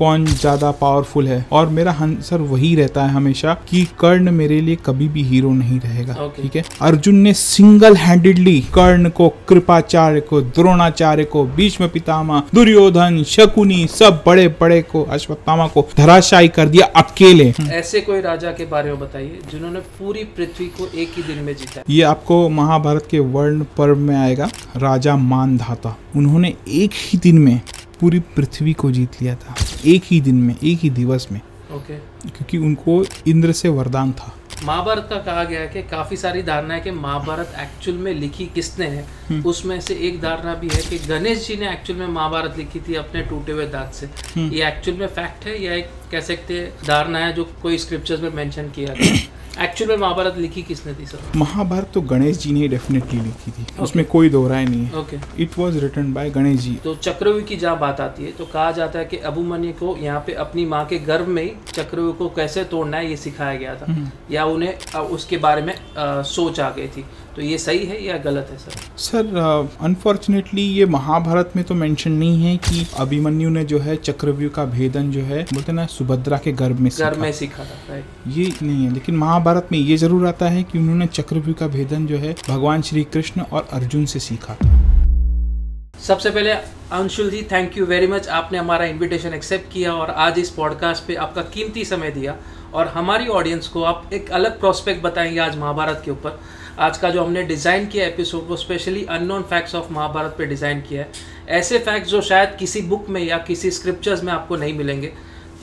कौन ज्यादा पावरफुल है, और मेरा आंसर वही रहता है हमेशा कि कर्ण मेरे लिए कभी भी हीरो नहीं रहेगा। ठीक है, अर्जुन ने सिंगल हैंडेडली कर्ण को, कृपाचार्य को, द्रोणाचार्य को, भीष्म पितामह, दुर्योधन, शकुनी, सब बड़े बड़े को, अश्वत्थामा को धराशायी कर दिया अकेले। ऐसे कोई राजा के बारे में बताइए जिन्होंने पूरी पृथ्वी को एक ही दिन में जीता। ये आपको महाभारत के वर्ण पर्व में आएगा, राजा मानधाता। उन्होंने एक ही दिन में पूरी पृथ्वी को जीत लिया था, एक ही दिन में, एक ही दिवस में। क्योंकि उनको इंद्र से वरदान था। महाभारत का कहा गया है कि काफी सारी धारणा है कि महाभारत एक्चुअल में लिखी किसने है। उसमें से एक धारणा भी है कि गणेश जी ने एक्चुअल में महाभारत लिखी थी अपने टूटे हुए दांत से। ये एक्चुअल में फैक्ट है या एक कह सकते हैं धारणा है जो कोई स्क्रिप्चर्स में मेंशन किया गया? एक्चुअल में महाभारत लिखी किसने थी सर? महाभारत तो गणेश जी ने डेफिनेटली लिखी थी, उसमें कोई दो राय नहीं है। It was written by Ganesh ji. तो चक्रव्यूह की जहाँ बात आती है तो कहा जाता है कि अभिमन्यु को यहाँ पे अपनी माँ के गर्भ में ही चक्रव्यूह को कैसे तोड़ना है ये सिखाया गया था, या उन्हें उसके बारे में सोच आ गई थी। तो ये सही है या गलत है सर? सर अनफॉर्चुनेटली ये महाभारत में तो मेंशन नहीं है कि अभिमन्यु ने जो है चक्रव्यूह का भेदन जो है बोलते ना सुभद्रा के गर्भ में सीखा था। ये नहीं है, लेकिन महाभारत में ये जरूर आता है कि उन्होंने चक्रव्यूह का भेदन जो है भगवान श्री कृष्ण और अर्जुन से सीखा था। सबसे पहले अंशुल जी थैंक यू वेरी मच, आपने हमारा इनविटेशन एक्सेप्ट किया और आज इस पॉडकास्ट पे आपका कीमती समय दिया और हमारी ऑडियंस को आप एक अलग प्रोस्पेक्ट बताएंगे आज महाभारत के ऊपर। आज का जो हमने डिज़ाइन किया एपिसोड को specially unknown facts of Mahabharata पे डिज़ाइन किया है, ऐसे फैक्ट्स जो शायद किसी बुक में या किसी स्क्रिप्चर्स में आपको नहीं मिलेंगे।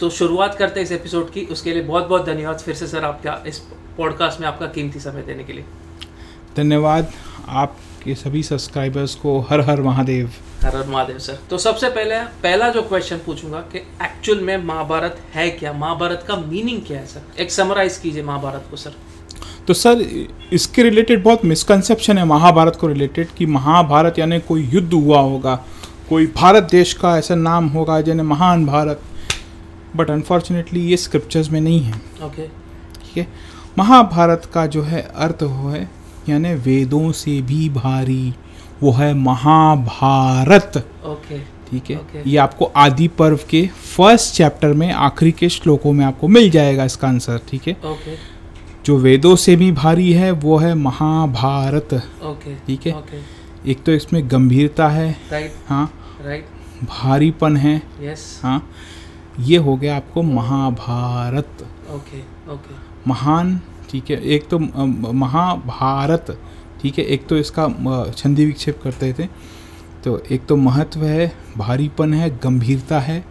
तो शुरुआत करते हैं इस एपिसोड की, उसके लिए बहुत बहुत धन्यवाद फिर से सर आपका इस पॉडकास्ट में आपका कीमती समय देने के लिए। धन्यवाद आपके सभी सब्सक्राइबर्स को। हर हर महादेव। हर हर महादेव सर। तो सबसे पहला जो क्वेश्चन पूछूंगा कि एक्चुअल में महाभारत है क्या, महाभारत का मीनिंग क्या है सर? एक समराइज कीजिए महाभारत को सर। तो सर इसके रिलेटेड बहुत मिसकंसेप्शन है महाभारत को रिलेटेड कि महाभारत यानी कोई युद्ध हुआ होगा, कोई भारत देश का ऐसा नाम होगा यानी महान भारत, बट अनफॉर्चुनेटली ये स्क्रिप्चर्स में नहीं है। ठीक है, महाभारत का जो है अर्थ वो है यानी वेदों से भी भारी, वो है महाभारत। ठीक है, ये आपको आदि पर्व के फर्स्ट चैप्टर में आखिरी के श्लोकों में आपको मिल जाएगा इसका आंसर। ठीक है, जो वेदों से भी भारी है वो है महाभारत। ठीक है, एक तो इसमें गंभीरता है, हाँ, भारीपन है, हाँ, ये हो गया आपको महाभारत। महान, ठीक है, एक तो महाभारत, ठीक है, एक तो इसका छंदी विक्षेप करते थे, तो एक तो महत्व है, भारीपन है, गंभीरता है,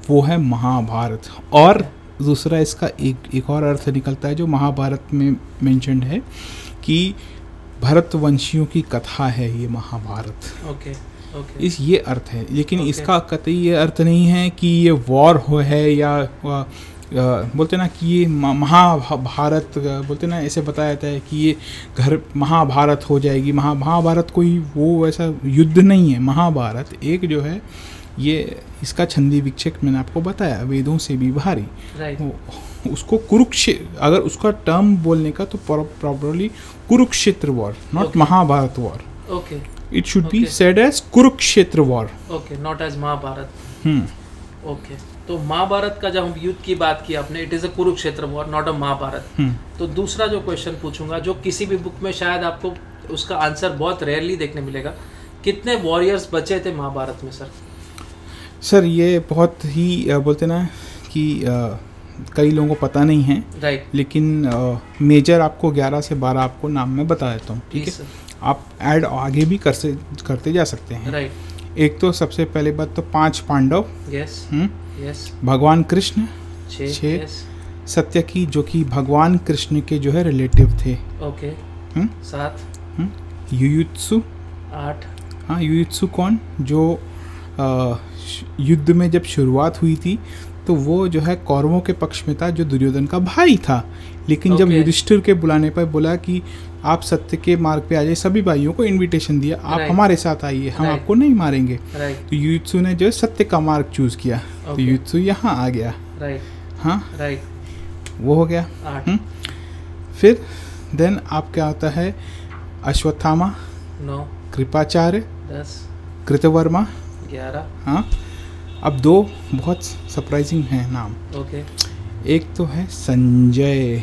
वो है महाभारत। और दूसरा इसका एक और अर्थ निकलता है जो महाभारत में मेंशन्ड है कि भरतवंशियों की कथा है ये महाभारत। इस ये अर्थ है, लेकिन इसका कतई ये अर्थ नहीं है कि ये वॉर हो है या बोलते ना कि ये महाभारत बोलते ना ऐसे बताया जाता है कि ये घर महाभारत हो जाएगी। महाभारत कोई वो ऐसा युद्ध नहीं है। महाभारत एक जो है ये इसका छंदी विक्षेप मैंने आपको बताया, वेदों से भी भारी। उसको कुरुक्षेत्र, अगर उसका टर्म बोलने का तो properly Kurukshetra war, not Mahabharata war. It should be said as Kurukshetra war, not as Mahabharata. तो महाभारत का जब हम युद्ध की बात की आपने, it is a Kurukshetra war, not a Mahabharata. तो दूसरा जो क्वेश्चन पूछूंगा जो किसी भी बुक में शायद आपको उसका आंसर बहुत रेयरली देखने मिलेगा, कितने वॉरियर्स बचे थे महाभारत में सर? सर ये बहुत ही बोलते ना कि कई लोगों को पता नहीं है, लेकिन मेजर आपको 11 से 12 आपको नाम में बता देता हूँ। ठीक है, आप ऐड आगे भी करते जा सकते हैं। एक तो सबसे पहले बात तो 5 पांडव, भगवान कृष्ण 6, सत्यकी जो कि भगवान कृष्ण के जो है रिलेटिव थे 7, युयुत्सु 8। हाँ, युयुत्सु कौन, जो युद्ध में जब शुरुआत हुई थी तो वो जो है कौरवों के पक्ष में था, जो दुर्योधन का भाई था, लेकिन जब युधिष्ठिर के बुलाने पर बोला कि आप सत्य के मार्ग पे आ जाइए, सभी भाइयों को इनविटेशन दिया, आप हमारे साथ आइए, हम आपको नहीं मारेंगे। तो युयुत्सु ने जो है सत्य का मार्ग चूज किया, तो युयुत्सु यहाँ आ गया। हाँ, वो हो गया। फिर देन आप क्या होता है, अश्वत्थामा 9, कृपाचार्य 10, कृतवर्मा 11, हाँ, अब दो बहुत सरप्राइजिंग हैं नाम। ओके एक तो है संजय,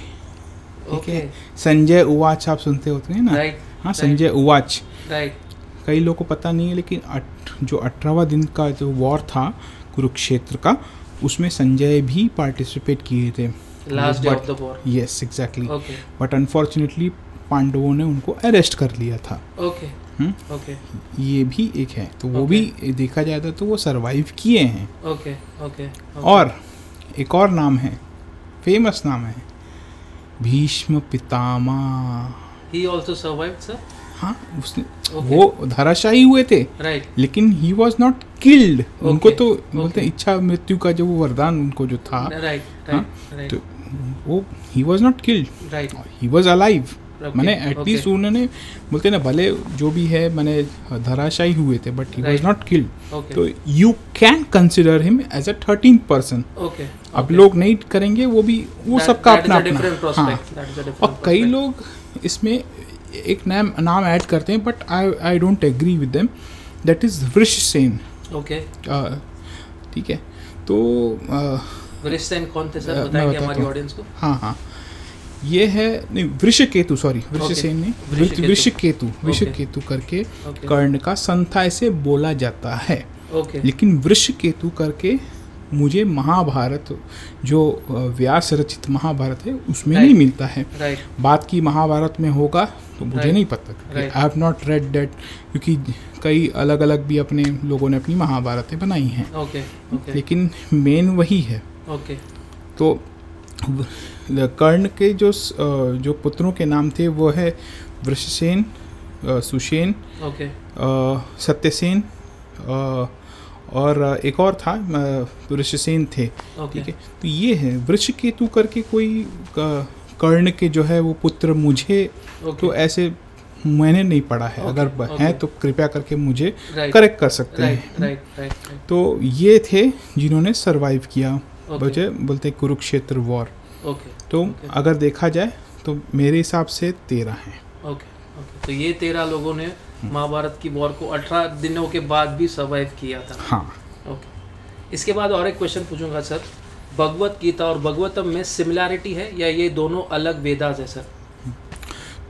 ठीक है, संजय उवाच आप सुनते होते हैं ना, राइट, हाँ संजय उवाच। राइट, कई लोगों को पता नहीं है, लेकिन जो 18वां दिन का जो वॉर था कुरुक्षेत्र का, उसमें संजय भी पार्टिसिपेट किए थे। Last day of the war. Yes exactly. Okay but unfortunately पांडवों ने उनको अरेस्ट कर लिया था। ओके ओके ये भी एक है, तो वो Okay. भी देखा जाता तो वो सरवाइव किए हैं। ओके ओके और एक और नाम है, फेमस नाम है, Bhishma Pitamah. He also survived sir. हाँ, उसने Okay. वो धराशायी हुए थे, राइट, लेकिन ही वॉज नॉट किल्ड। उनको तो बोलते हैं Okay. इच्छा मृत्यु का जो वो वरदान उनको जो था, राइट, हाँ, राइट, तो वो he was not killed, right, he was alive. Okay, मैंने एटलीस्ट okay. उन्होंने बोलते ना, भले जो भी है मैंने धराशायी हुए थे, but he was Right. Not killed. Okay तो you can consider him as a 13th person. Okay. अब लोग नहीं करेंगे, वो भी वो सबका अपना अपना। हाँ, और कई लोग इसमें एक नाम ऐड करते हैं, but I don't agree with them, that is Vrishasena. Okay. ठीक है, तो वृषसेन कौन थे सर, मैं बताएंगे बताता हमारी हूँ। ऑडियंस को। हाँ हाँ, ये है नहीं, वृषकेतु, सॉरी वृषसेन नहीं, वृषकेतु। वृषकेतु करके ओके कर्ण का सन था, ऐसे बोला जाता है। ओके लेकिन वृषकेतु करके मुझे महाभारत जो व्यास रचित महाभारत है उसमें Right. नहीं मिलता है। राइट, बात की महाभारत में होगा तो मुझे Right. नहीं पता, Right. I have not read that, क्योंकि कई अलग अलग भी अपने लोगों ने अपनी महाभारतें बनाई हैं, ओके ओके लेकिन मेन वही है। ओके तो कर्ण के जो पुत्रों के नाम थे वो है वृषसेन, सुषेन, ओके सत्यसेन, और एक और था, वृषसेन थे। ओके ठीक है, तो ये है वृषकेतु करके कोई कर्ण के जो है वो पुत्र मुझे तो ऐसे मैंने नहीं पढ़ा है। Okay, अगर okay. हैं तो कृपया करके मुझे राइट करेक्ट कर सकते राइट हैं। Right right. तो ये थे जिन्होंने सरवाइव किया, ओके बोलते हैं कुरुक्षेत्र वॉर। ओके तो Okay. अगर देखा जाए तो मेरे हिसाब से 13 हैं। Okay okay. तो ये 13 लोगों ने महाभारत की वॉर को 18 दिनों के बाद भी सर्वाइव किया था। हाँ, ओके। इसके बाद और एक क्वेश्चन पूछूंगा सर, भगवत गीता और भगवतम में सिमिलैरिटी है या ये दोनों अलग वेदास है सर?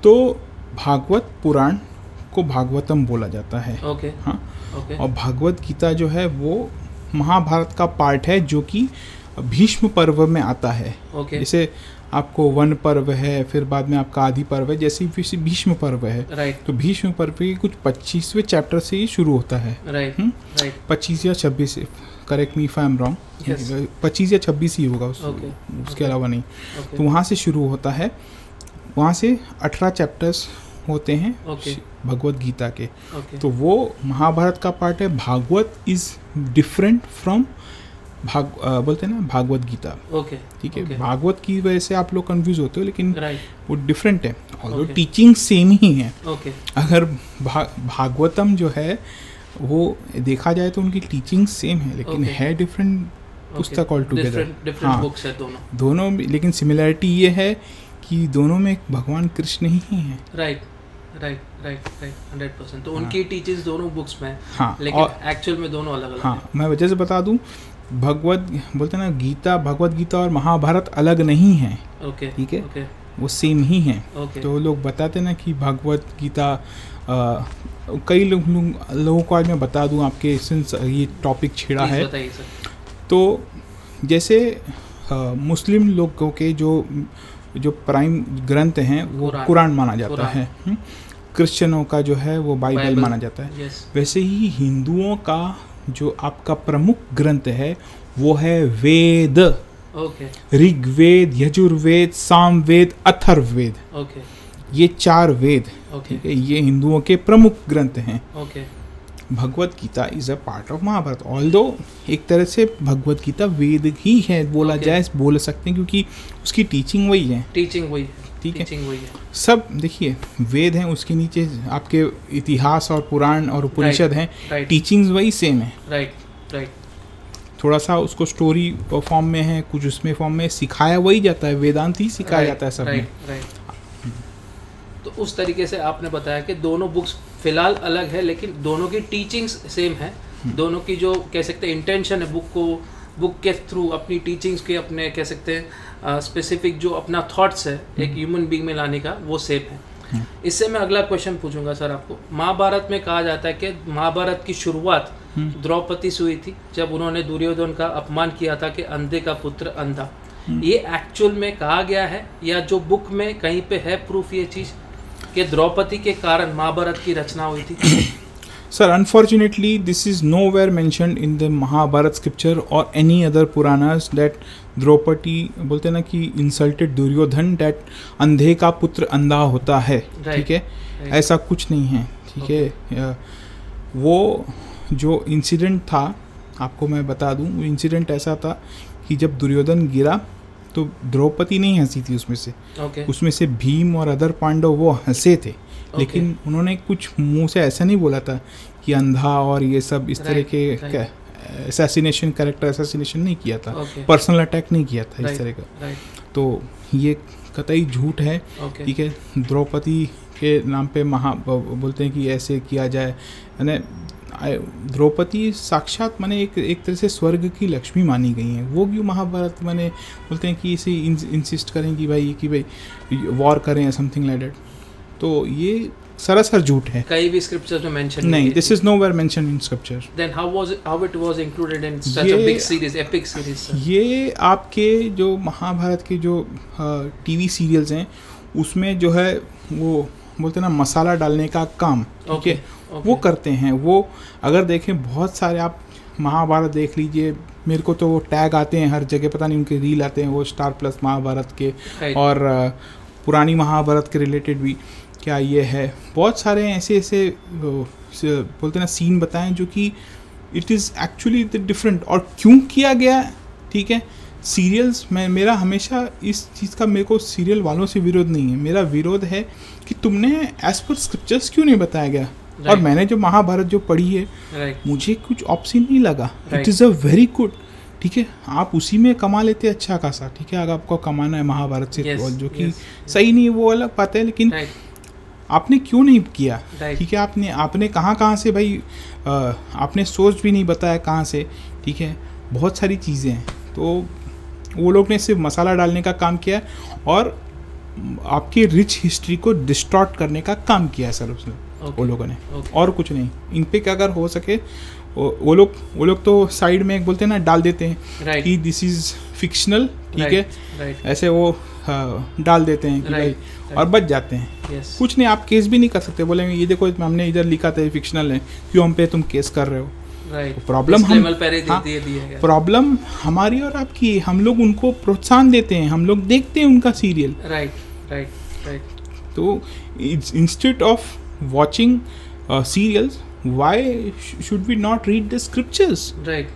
तो भागवत पुराण को भागवतम बोला जाता है। ओके हाँ, ओके और भागवत गीता जो है वो महाभारत का पार्ट है, जो कि भीष्म पर्व में आता है। ओके जैसे आपको वन पर्व है, फिर बाद में आपका आदि पर्व है, जैसे ही भीष्म पर्व है। राइट तो भीष्म पर्व के कुछ 25वें चैप्टर से ही शुरू होता है। राइट राइट 25 या 26, correct me if I am wrong, 25 या 26 ही होगा, Okay. उसके अलावा नहीं। ओके तो वहाँ से शुरू होता है, वहाँ से 18 चैप्टर्स होते हैं Okay. भगवत गीता के। ओके तो वो महाभारत का पार्ट है। भागवत इज डिफरेंट फ्रॉम बोलते हैं ना भागवत गीता। ओके ठीक है, Okay. भागवत की वजह से आप लोग कंफ्यूज होते हो, लेकिन राइट वो डिफरेंट है। और Okay. टीचिंग सेम ही है। ओके अगर भागवतम जो है वो देखा जाए तो उनकी टीचिंग सेम है, लेकिन Okay. है डिफरेंट पुस्तक ऑल टुगेदर। डिफरेंट बुक्स है दोनों। दोनों में, लेकिन सिमिलैरिटी ये है कि दोनों में भगवान कृष्ण ही हैं। Right right right right 100%। तो उनकी टीचिंग्स दोनों बुक्स में है, हाँ, लेकिन और एक्चुअल में दोनों अलग अलग हाँ, मैं वजह से बता दूं, भगवत बोलते हैं ना गीता, भगवत गीता और महाभारत अलग नहीं है। है। ओके ठीक है, ओके वो सेम ही हैं। ओके तो लोग बताते ना कि भगवत गीता कई लोगों को आज मैं बता दूं, आपके सिंस ये टॉपिक छिड़ा Please है, बताइए सर। तो जैसे मुस्लिम लोगों के जो प्राइम ग्रंथ हैं वो कुरान माना जाता कुरान। है। क्रिश्चियनों का जो है वो बाइबल माना जाता है। यस वैसे ही हिंदुओं का जो आपका प्रमुख ग्रंथ है वो है वेद। ओके ऋग्वेद, यजुर्वेद, सामवेद, अथर्ववेद, ओके ये 4 वेद, ओके ठीक है, ये हिंदुओं के प्रमुख ग्रंथ हैं। Okay Bhagavad Gita is a part of Mahabharata, although एक तरह से भगवत गीता वेद ही है बोला Okay. जाए, बोल सकते हैं, क्योंकि उसकी टीचिंग वही है। टीचिंग वही है। ठीक है, टीचिंग वही है। सब देखिए वेद हैं, उसके नीचे आपके इतिहास और पुराण और उपनिषद हैं, राइट टीचिंग्स वही सेम है। राइट राइट थोड़ा सा उसको स्टोरी फॉर्म में है, कुछ उसमें फॉर्म में सिखाया वही जाता है, वेदांत ही सिखाया जाता है सब में। Right right. तो उस तरीके से आपने बताया कि दोनों बुक्स फिलहाल अलग है, लेकिन दोनों की टीचिंग्स सेम है, दोनों की जो कह सकते हैं इंटेंशन है बुक के थ्रू अपनी टीचिंग्स के अपने कह सकते हैं स्पेसिफिक जो अपना थॉट्स है एक ह्यूमन बीइंग में लाने का वो सेम है। इससे मैं अगला क्वेश्चन पूछूंगा सर आपको। महाभारत में कहा जाता है कि महाभारत की शुरुआत द्रौपदी से हुई थी जब उन्होंने दुर्योधन का अपमान किया था कि अंधे का पुत्र अंधा। ये एक्चुअल में कहा गया है या जो बुक में कहीं पे है प्रूफ ये चीज कि द्रौपदी के कारण महाभारत की रचना हुई थी? Sir, unfortunately, this is nowhere mentioned in the Mahabharat scripture or any other Puranas that Draupadi बोलते ना कि इंसल्टेड दुर्योधन दैट अंधे का पुत्र अंधा होता है, ठीक है, ऐसा कुछ नहीं है, ठीक है। वो जो इंसिडेंट था आपको मैं बता दूं, वो इंसिडेंट ऐसा था कि जब दुर्योधन गिरा तो द्रौपदी नहीं हंसी थी उसमें से, उसमें से भीम और अदर पांडव वो हंसे थे, लेकिन उन्होंने कुछ मुंह से ऐसा नहीं बोला था कि अंधा और ये सब इस तरह के असैसिनेशन, कैरेक्टर असैसिनेशन नहीं किया था, पर्सनल अटैक नहीं किया था इस तरह का। तो ये कतई झूठ है, ठीक है। द्रौपदी के नाम पे बोलते हैं कि ऐसे किया जाए, यानी द्रौपदी साक्षात माने एक तरह से स्वर्ग की लक्ष्मी मानी गई हैं। वो क्यों महाभारत माने बोलते हैं कि इसे इंसिस्ट करें कि भाई वॉर करें या समथिंग लाइक दैट, तो ये सरासर झूठ है। कहीं भी स्क्रिप्चर्स में मेंशन नहीं, this is nowhere mention in scripture. Then how it was included in such a big series, epic series? ये आपके जो महाभारत के जो टीवी सीरियल्स हैं उसमें जो है वो बोलते हैं ना मसाला डालने का काम, ठीक है, वो करते हैं। वो अगर देखें बहुत सारे आप महाभारत देख लीजिए, मेरे को तो वो टैग आते हैं हर जगह, पता नहीं उनके रील आते हैं वो स्टार प्लस महाभारत के और पुरानी महाभारत के रिलेटेड भी क्या ये है, बहुत सारे ऐसे बोलते ना सीन बताएं जो कि इट इज़ एक्चुअली डिफरेंट। और क्यों किया गया, ठीक है, सीरियल्स में मेरा हमेशा इस चीज़ का, मेरे को सीरियल वालों से विरोध नहीं है, मेरा विरोध है कि तुमने एज पर स्क्रिप्चर्स क्यों नहीं बताया गया। और मैंने जो महाभारत जो पढ़ी है मुझे कुछ ऑप्शन नहीं लगा, it is a very good, ठीक है, आप उसी में कमा लेते अच्छा खासा, ठीक है, अगर आपको कमाना है महाभारत से जो कि सही नहीं है वो अलग बात है, लेकिन आपने क्यों नहीं किया, ठीक है, आपने कहाँ से भाई आपने सोर्स भी नहीं बताया कहाँ से, ठीक है, बहुत सारी चीज़ें हैं। तो वो लोग ने सिर्फ मसाला डालने का काम किया और आपकी रिच हिस्ट्री को डिस्टॉर्ट करने का काम किया है सर उसने, वो लोगों ने, और कुछ नहीं। इन पे अगर हो सके वो लोग तो साइड में एक बोलते हैं ना डाल देते हैं कि दिस इज़ फिक्शनल, ठीक है, ऐसे वो डाल देते हैं कि भाई और बच जाते हैं। कुछ नहीं, आप केस भी नहीं कर सकते, बोलेंगे ये देखो हमने इधर लिखा था फिक्शनल है, क्यों हम पे तुम केस कर रहे हो। प्रॉब्लम हमारी और आपकी, हम लोग उनको प्रोत्साहन देते हैं, हम लोग देखते हैं उनका सीरियल, राइट। तो instead of watching serials, why should we not read the scriptures? Right.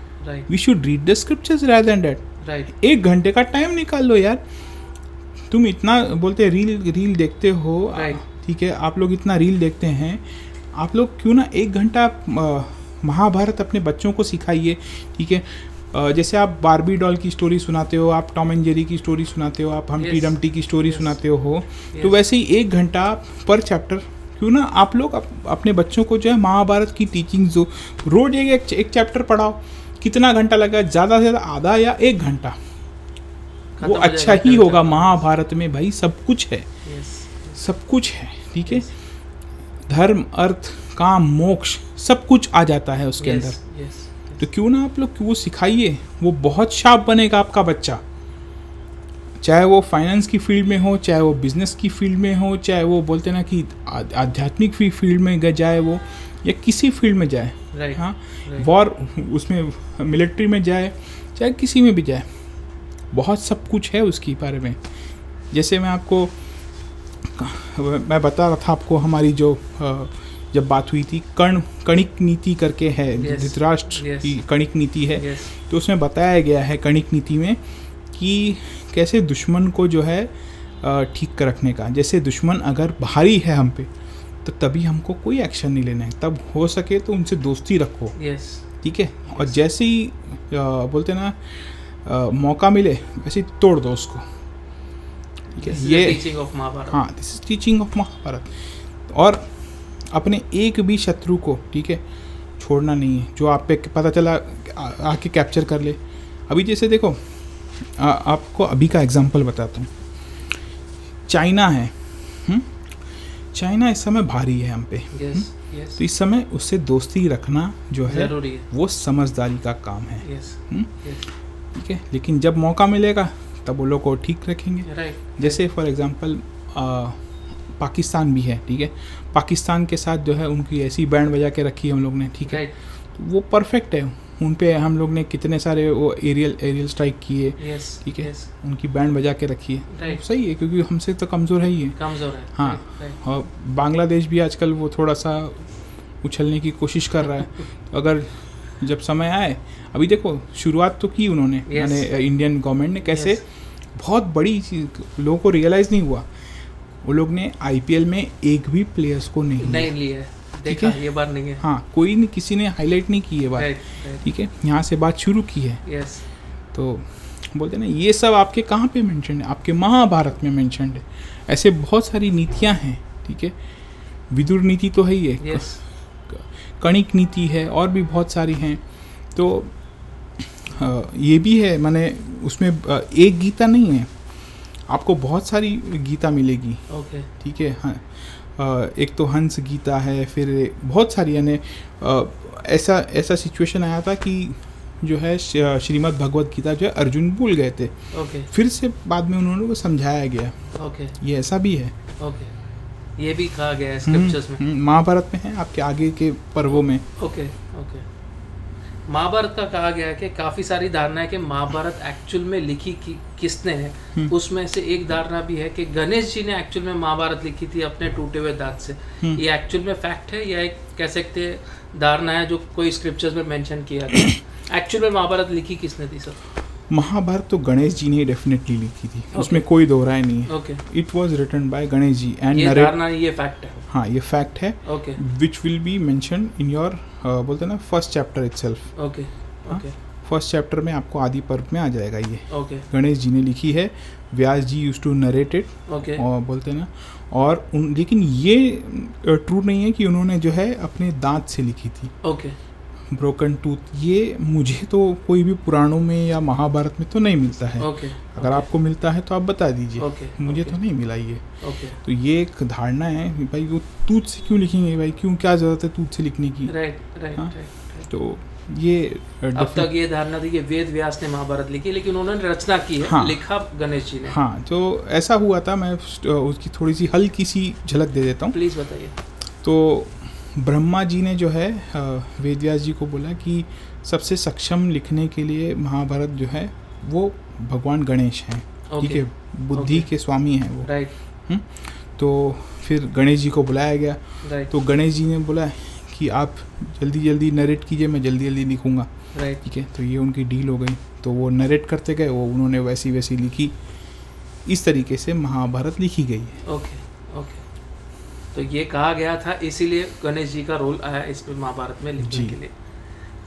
We should read the scriptures rather than that. Right. 1 घंटे का टाइम निकाल लो यार, तुम इतना बोलते हैं रील देखते हो, ठीक है, आप लोग इतना रील देखते हैं, आप लोग क्यों ना 1 घंटा महाभारत अपने बच्चों को सिखाइए, ठीक है। जैसे आप बार्बी डॉल की स्टोरी सुनाते हो, आप टॉम एंड जेरी की स्टोरी सुनाते हो, आप हम्टी डम्टी की स्टोरी सुनाते हो, तो वैसे ही 1 घंटा पर चैप्टर क्यों ना आप लोग अपने बच्चों को जो है महाभारत की टीचिंग जो रोज एक चैप्टर पढ़ाओ। कितना घंटा लगा, ज़्यादा से ज़्यादा आधा या 1 घंटा, वो अच्छा ही होगा। महाभारत में भाई सब कुछ है, सब कुछ है, ठीक है, धर्म अर्थ काम मोक्ष सब कुछ आ जाता है उसके अंदर। तो क्यों ना आप लोग वो सिखाइए, वो बहुत शार्प बनेगा आपका बच्चा, चाहे वो फाइनेंस की फील्ड में हो, चाहे वो बिजनेस की फील्ड में हो, चाहे वो बोलते ना कि आध्यात्मिक फील्ड में जाए वो, या किसी फील्ड में जाए, हाँ, वॉर उसमें मिलिट्री में जाए, चाहे किसी में भी जाए, बहुत सब कुछ है उसके बारे में। जैसे मैं बता रहा था आपको, हमारी जो जब बात हुई थी कणिक नीति करके है, धृतराष्ट्र की कणिक नीति है, तो उसमें बताया गया है कणिक नीति में कि कैसे दुश्मन को जो है ठीक कर रखने का। जैसे दुश्मन अगर भारी है हम पे, तो तभी हमको कोई एक्शन नहीं लेना है, तब हो सके तो उनसे दोस्ती रखो, ठीक है, और जैसे ही बोलते ना मौका मिले वैसे ही तोड़ दो उसको, ठीक है। ये टीचिंग ऑफ महाभारत, हाँ, this is teaching of Mahabharata. और अपने एक भी शत्रु को, ठीक है, छोड़ना नहीं है, जो आप पे पता चला आके कैप्चर कर ले। अभी जैसे देखो आपको अभी का एग्जांपल बताता हूँ। चाइना है, चाइना इस समय भारी है हम पे, तो इस समय उससे दोस्ती रखना जो है वो समझदारी का काम है, ठीक है। लेकिन जब मौका मिलेगा तब वो लोग को ठीक रखेंगे। जैसे फॉर एग्जांपल पाकिस्तान भी है, ठीक है। पाकिस्तान के साथ जो है उनकी ऐसी बैंड बजा के रखी है हम लोग ने, ठीक है। वो परफेक्ट है, उन पे हम लोग ने कितने सारे वो एरियल स्ट्राइक किए, ठीक है। उनकी बैंड बजा के रखी है, सही है, क्योंकि हमसे तो कमज़ोर है ही है। हाँ, और बांग्लादेश भी आजकल वो थोड़ा सा उछलने की कोशिश कर रहा है। अगर जब समय आए, अभी देखो शुरुआत तो की उन्होंने, मैंने इंडियन गवर्नमेंट ने कैसे बहुत बड़ी चीज़ लोगों को रियलाइज़ नहीं हुआ। वो लोग ने IPL में एक भी प्लेयर्स को नहीं लिया, ठीक है, ये बात नहीं है। हाँ, कोई नहीं, किसी ने हाईलाइट नहीं की ये बात, ठीक है। यहाँ से बात शुरू की है। तो बोलते ना ये सब आपके कहाँ पे मेंशन है, आपके महाभारत में मेंशन है। ऐसे बहुत सारी नीतियाँ हैं, ठीक है। विदुर नीति तो है ही है, कणिक नीति है, और भी बहुत सारी हैं। तो ये भी है, माने उसमें एक गीता नहीं है, आपको बहुत सारी गीता मिलेगी, ठीक है। हाँ, एक तो हंस गीता है, फिर बहुत सारी, यानी ऐसा सिचुएशन आया था कि जो है श्रीमद् भगवत गीता जो है अर्जुन भूल गए थे, फिर से बाद में उन्होंने को समझाया गया। ये ऐसा भी है, ये भी कहा गया है स्क्रिप्चर्स में, महाभारत में है, आपके आगे के पर्वों में। महाभारत का कहा गया है कि काफ़ी सारी धारणा है कि महाभारत एक्चुअल में लिखी किसने है। उसमें से एक धारणा भी है कि गणेश जी ने एक्चुअल में महाभारत लिखी थी अपने टूटे हुए दांत से। ये एक्चुअल में फैक्ट है या एक कह सकते हैं धारणा है जो कोई स्क्रिप्चर्स में मेंशन किया गया? एक्चुअल में महाभारत लिखी किसने थी सर? महाभारत तो गणेश जी ने डेफिनेटली लिखी थी, उसमें कोई दो राय नहीं है। It was written by Ganesh ji and ये धारणा, ये फैक्ट है। हाँ, ये फैक्ट है, which will be mention in your बोलते हैं ना first chapter itself. First chapter में आपको आदि पर्व में आ जाएगा ये। गणेश जी ने लिखी है, व्यास जी यूज्ड टू नरेट इट, और बोलते हैं ना, और लेकिन ये ट्रू नहीं है कि उन्होंने जो है अपने दांत से लिखी थी। ब्रोकन टूथ, ये मुझे तो कोई भी पुराणों में या महाभारत में तो नहीं मिलता है। अगर आपको मिलता है तो आप बता दीजिए। मुझे तो नहीं मिला ये। तो ये एक धारणा है भाई, वो तूत से क्यों लिखेंगे भाई, क्यों, क्या जरूरत है तूत से लिखने की। तो ये अब तक ये धारणा थी कि वेद व्यास ने महाभारत लिखी, लेकिन उन्होंने रचना की है, लिखा गणेश जी ने। हाँ, तो ऐसा हुआ था। मैं उसकी थोड़ी सी हल्की सी झलक दे देता हूँ, प्लीज बताइए। तो ब्रह्मा जी ने जो है वेद व्यास जी को बोला कि सबसे सक्षम लिखने के लिए महाभारत जो है वो भगवान गणेश हैं, ठीक है, बुद्धि के स्वामी हैं वो। तो फिर गणेश जी को बुलाया गया। तो गणेश जी ने बोला कि आप जल्दी जल्दी नरेट कीजिए, मैं जल्दी जल्दी लिखूंगा, ठीक है। तो ये उनकी डील हो गई, तो वो नरेट करते गए, वो उन्होंने वैसी वैसी लिखी। इस तरीके से महाभारत लिखी गई है। तो ये कहा गया था, इसीलिए गणेश जी का रोल आया इसमें महाभारत में लिखने के लिए।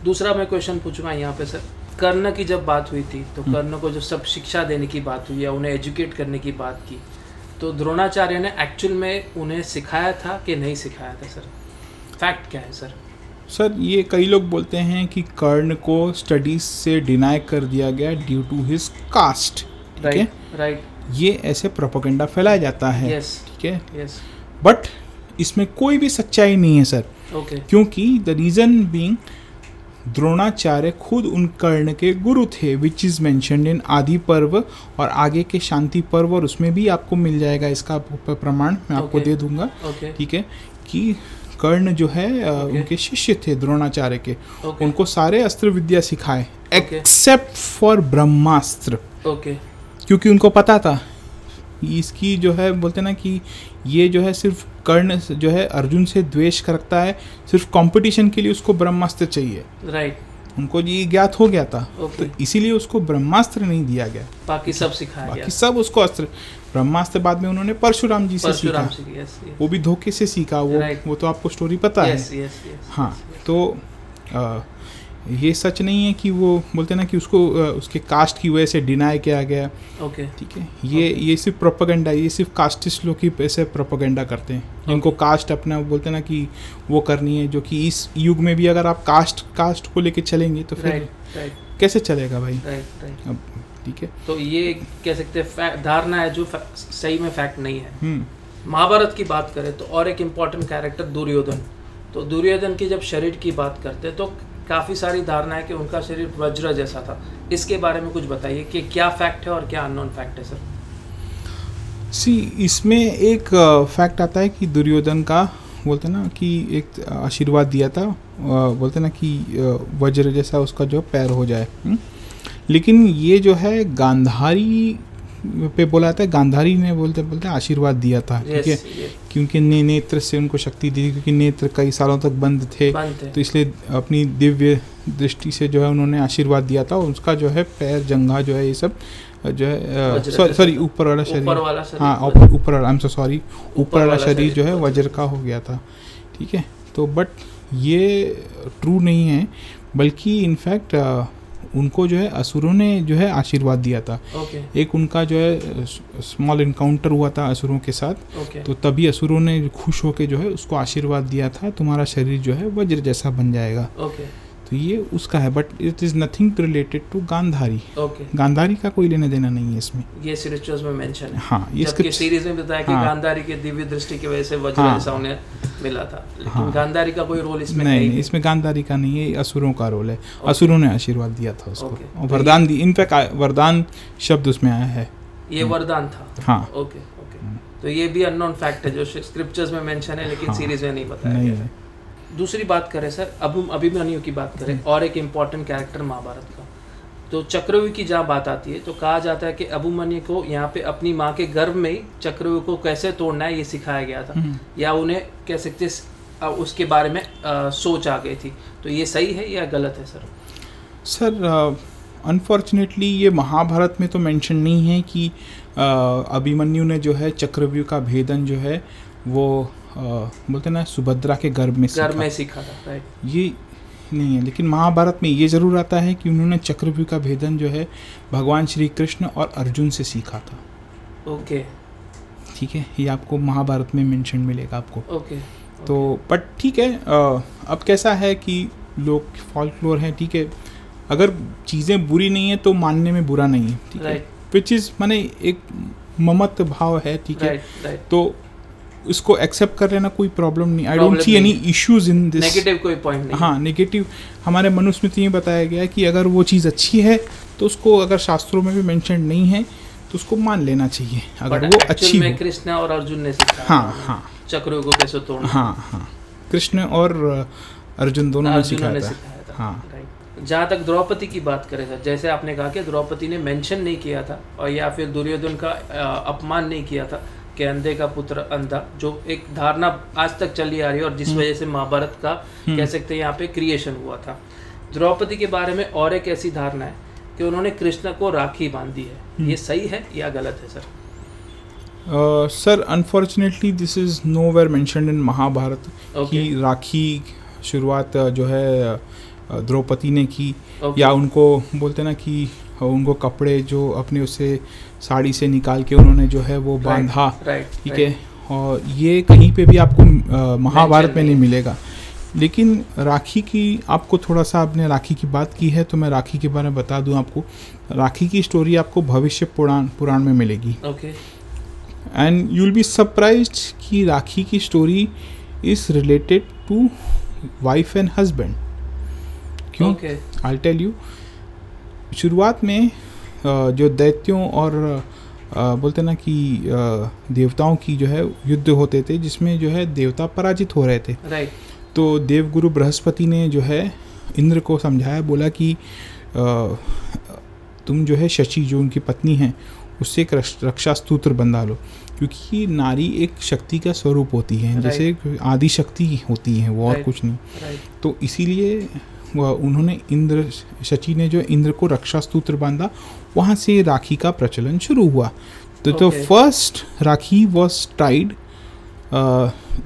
दूसरा मैं क्वेश्चन पूछूंगा यहाँ पे सर, कर्ण की जब बात हुई थी तो कर्ण को जो सब शिक्षा देने की बात हुई या उन्हें एजुकेट करने की बात की, तो द्रोणाचार्य ने एक्चुअल में उन्हें सिखाया था कि नहीं सिखाया था सर? फैक्ट क्या है सर? सर, ये कई लोग बोलते हैं कि कर्ण को स्टडीज से डिनाई कर दिया गया ड्यू टू हिज कास्ट, ठीक है। राइट। ये ऐसे प्रोपेगेंडा फैलाया जाता है, ठीक है। बट इसमें कोई भी सच्चाई नहीं है सर, क्योंकि द रीजन बीइंग द्रोणाचार्य खुद उन कर्ण के गुरु थे, विच इज मेंशन्ड इन आदि पर्व और आगे के शांति पर्व, और उसमें भी आपको मिल जाएगा इसका प्रमाण, मैं आपको दे दूंगा, ठीक है, कि कर्ण जो है उनके शिष्य थे द्रोणाचार्य के। उनको सारे अस्त्र विद्या सिखाए एक्सेप्ट फॉर ब्रह्मास्त्र, क्योंकि उनको पता था इसकी जो है बोलते ना कि ये जो है सिर्फ कर्ण जो है अर्जुन से द्वेष करता है, सिर्फ कंपटीशन के लिए उसको ब्रह्मास्त्र चाहिए। उनको ये ज्ञात हो गया था, तो इसीलिए उसको ब्रह्मास्त्र नहीं दिया गया, बाकी सब सिखाया गया, बाकी सब उसको अस्त्र। ब्रह्मास्त्र बाद में उन्होंने परशुराम जी से सीखा, वो भी धोखे से सीखा, वो तो आपको स्टोरी पता है। हाँ, तो ये सच नहीं है कि वो बोलते ना कि उसको उसके कास्ट की वजह से डिनाई किया गया। ओके ठीक है, ये सिर्फ प्रोपेगेंडा, ये सिर्फ कास्टिस्ट लोग ही ऐसे प्रोपेगेंडा करते हैं जिनको कास्ट अपना बोलते ना कि वो करनी है, जो कि इस युग में भी अगर आप कास्ट को लेके चलेंगे तो फिर कैसे चलेगा भाई। अब ठीक है, तो ये कह सकते हैं धारणा है जो सही में फैक्ट नहीं है। महाभारत की बात करें तो और एक इम्पॉर्टेंट कैरेक्टर दुर्योधन। तो दुर्योधन की जब शरीर की बात करते हैं तो काफ़ी सारी धारणा है कि उनका शरीर वज्र जैसा था। इसके बारे में कुछ बताइए कि क्या फैक्ट है और क्या अननोन फैक्ट है सर। इसमें एक फैक्ट आता है कि दुर्योधन का बोलते ना कि एक आशीर्वाद दिया था, बोलते ना कि वज्र जैसा उसका जो पैर हो जाए। लेकिन ये जो है गांधारी पे बोला था, गांधारी ने बोलते आशीर्वाद दिया था। ठीक है, क्योंकि नेत्र से उनको शक्ति दी, क्योंकि नेत्र कई सालों तक बंद थे तो इसलिए अपनी दिव्य दृष्टि से जो है उन्होंने आशीर्वाद दिया था। उसका जो है पैर, जंघा जो है, ये सब जो है सॉरी ऊपर वाला शरीर, हाँ ऊपर वाला, आई एम सो सॉरी, ऊपर वाला शरीर जो है वज्र का हो गया था। ठीक है, तो बट ये ट्रू नहीं है, बल्कि इनफैक्ट उनको जो है असुरों ने जो है आशीर्वाद दिया था। एक उनका जो है स्मॉल इनकाउंटर हुआ था असुरों के साथ। तो तभी असुरों ने खुश होकर जो है उसको आशीर्वाद दिया था, तुम्हारा शरीर जो है वज्र जैसा बन जाएगा। तो ये उसका है, but it is nothing related to Gandhari. Gandhari का कोई लेना देना नहीं है इसमें। ये रिचुअल्स में मेंशन है। हाँ, ये जबकि सीरीज में बताया कि गांधारी के दिव्य दृष्टि की वजह से वज्र जैसा उन्हें मिला था, लेकिन गांधारी का कोई रोल इसमें नहीं। इसमें गांधारी का नहीं है, असुरों का रोल है। असुरों ने आशीर्वाद दिया था उसको और वरदान दी। इनफैक्ट वरदान शब्द उसमें आया है, ये वरदान था। हाँ, ओके। तो ये भी अननोन फैक्ट है जो स्क्रिप्चर्स में मेंशन है, लेकिन सीरीज में नहीं बताया गया। दूसरी बात करें सर, अभिमन्यु की बात करें, और एक इम्पॉर्टेंट कैरेक्टर महाभारत का, तो चक्रव्यूह की जहाँ बात आती है तो कहा जाता है कि अभिमन्यु को यहाँ पे अपनी माँ के गर्भ में ही चक्रव्यूह को कैसे तोड़ना है ये सिखाया गया था, या उन्हें कह सकते उसके बारे में सोच आ गई थी। तो ये सही है या गलत है सर? सर अनफॉर्चुनेटली ये महाभारत में तो मेंशन नहीं है कि अभिमन्यु ने जो है चक्रव्यूह का भेदन जो है वो बोलते ना सुभद्रा के गर्भ में सीखा था, राइट? ये नहीं है, लेकिन महाभारत में ये जरूर आता है कि उन्होंने चक्रव्यूह का भेदन जो है भगवान श्री कृष्ण और अर्जुन से सीखा था। ओके, ठीक है, ये आपको महाभारत में मेंशन मिलेगा आपको। ओके। तो बट ठीक है, अब कैसा है कि लोग फॉल्कलोर है, ठीक है, अगर चीज़ें बुरी नहीं है तो मानने में बुरा नहीं है, ठीक है, विच इज़ माने एक ममत्व भाव है, ठीक है, तो इसको एक्सेप्ट कर लेना कोई प्रॉब्लम नहीं। I don't see any issues in this. Negative कोई पॉइंट नहीं। हाँ, नेगेटिव हमारे मनुस्मृति में बताया गया है कि अगर वो चीज़ अच्छी है तो उसको, अगर शास्त्रों में भी मेंशन नहीं है तो उसको मान लेना चाहिए, अगर वो अच्छी हो। कृष्ण और अर्जुन ने सिखाया, हाँ, चक्रव्यूह को कैसे तोड़ना। हाँ, कृष्ण और अर्जुन दोनों ने सिखाया था। हाँ, जहाँ तक द्रौपदी की बात करें सर, जैसे आपने कहा कि द्रौपदी ने मेंशन नहीं किया था और या फिर दुर्योधन का अपमान नहीं किया था कि अंधे का पुत्र अंधा, जो एक धारणा आज तक चली आ रही है और जिस वजह से महाभारत का कह सकते हैं यहाँ पे क्रिएशन हुआ था। द्रौपदी के बारे में और एक ऐसी धारणा है कि उन्होंने कृष्ण को राखी बांधी है, ये सही है या गलत है sir? Sir unfortunately this is nowhere mentioned in Mahabharata कि राखी शुरुआत जो है द्रौपदी ने की, या उनको बोलते ना कि उनको कपड़े जो अपने उससे साड़ी से निकाल के उन्होंने जो है वो बांधा, ठीक है, और ये कहीं पे भी आपको महाभारत में नहीं मिलेगा। लेकिन राखी की आपको थोड़ा सा, आपने राखी की बात की है तो मैं राखी के बारे में बता दूं आपको। राखी की स्टोरी आपको भविष्य पुराण में मिलेगी, and you will be surprised कि राखी की story is related to wife and husband. क्यों? I tell you. शुरुआत में जो दैत्यों और बोलते ना कि देवताओं की जो है युद्ध होते थे, जिसमें जो है देवता पराजित हो रहे थे, तो देवगुरु बृहस्पति ने जो है इंद्र को समझाया, बोला कि तुम जो है शची जो उनकी पत्नी है उससे एक रक्षा स्तोत्र बंधा लो, क्योंकि नारी एक शक्ति का स्वरूप होती है, जैसे आदि शक्ति होती है वो, और कुछ नहीं। तो इसीलिए उन्होंने शची ने जो इंद्र को रक्षा स्तोत्र बांधा, वहाँ से राखी का प्रचलन शुरू हुआ। तो first Rakhi was tied,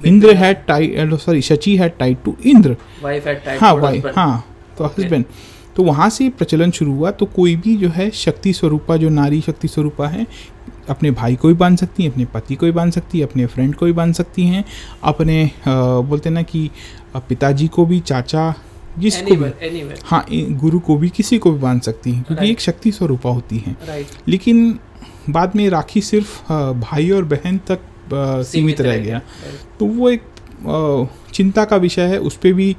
Indra had tied, sorry Shachi had tied to Indra, wife had tied, हाँ वाइफ, हाँ तो हस्बैंड, तो वहाँ से प्रचलन शुरू हुआ। तो कोई भी जो है शक्ति स्वरूपा, जो नारी शक्ति स्वरूपा है, अपने भाई को भी बांध सकती हैं, अपने पति को भी बांध सकती है, अपने फ्रेंड को भी बांध सकती हैं, अपने बोलते ना कि पिताजी को भी, चाचा, जिसको भी, हाँ गुरु को भी, किसी को भी बांध सकती हैं, क्योंकि एक शक्ति स्वरूपा होती हैं। लेकिन बाद में राखी सिर्फ भाई और बहन तक सीमित रह गया। तो वो एक चिंता का विषय है। उस पर भी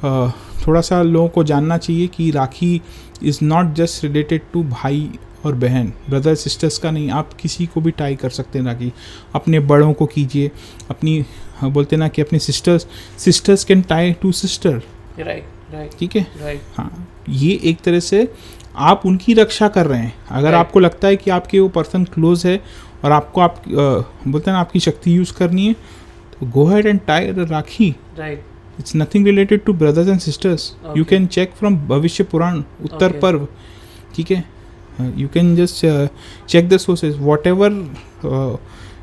थोड़ा सा लोगों को जानना चाहिए कि Rakhi is not just related to भाई और बहन, ब्रदर सिस्टर्स का नहीं। आप किसी को भी टाई कर सकते हैं राखी, अपने बड़ों को कीजिए, अपनी बोलते ना कि अपने sisters can tie to sister, right, ठीक है, हाँ। ये एक तरह से आप उनकी रक्षा कर रहे हैं। अगर आपको लगता है कि आपके वो पर्सन क्लोज है और आपको बोलते हैं ना आपकी शक्ति यूज़ करनी है, तो go ahead and tie Rakhi, right. It's nothing related to brothers and sisters. Okay. You can check from भविष्य पुराण, उत्तर पर्व, ठीक है। You can just check the sources. Whatever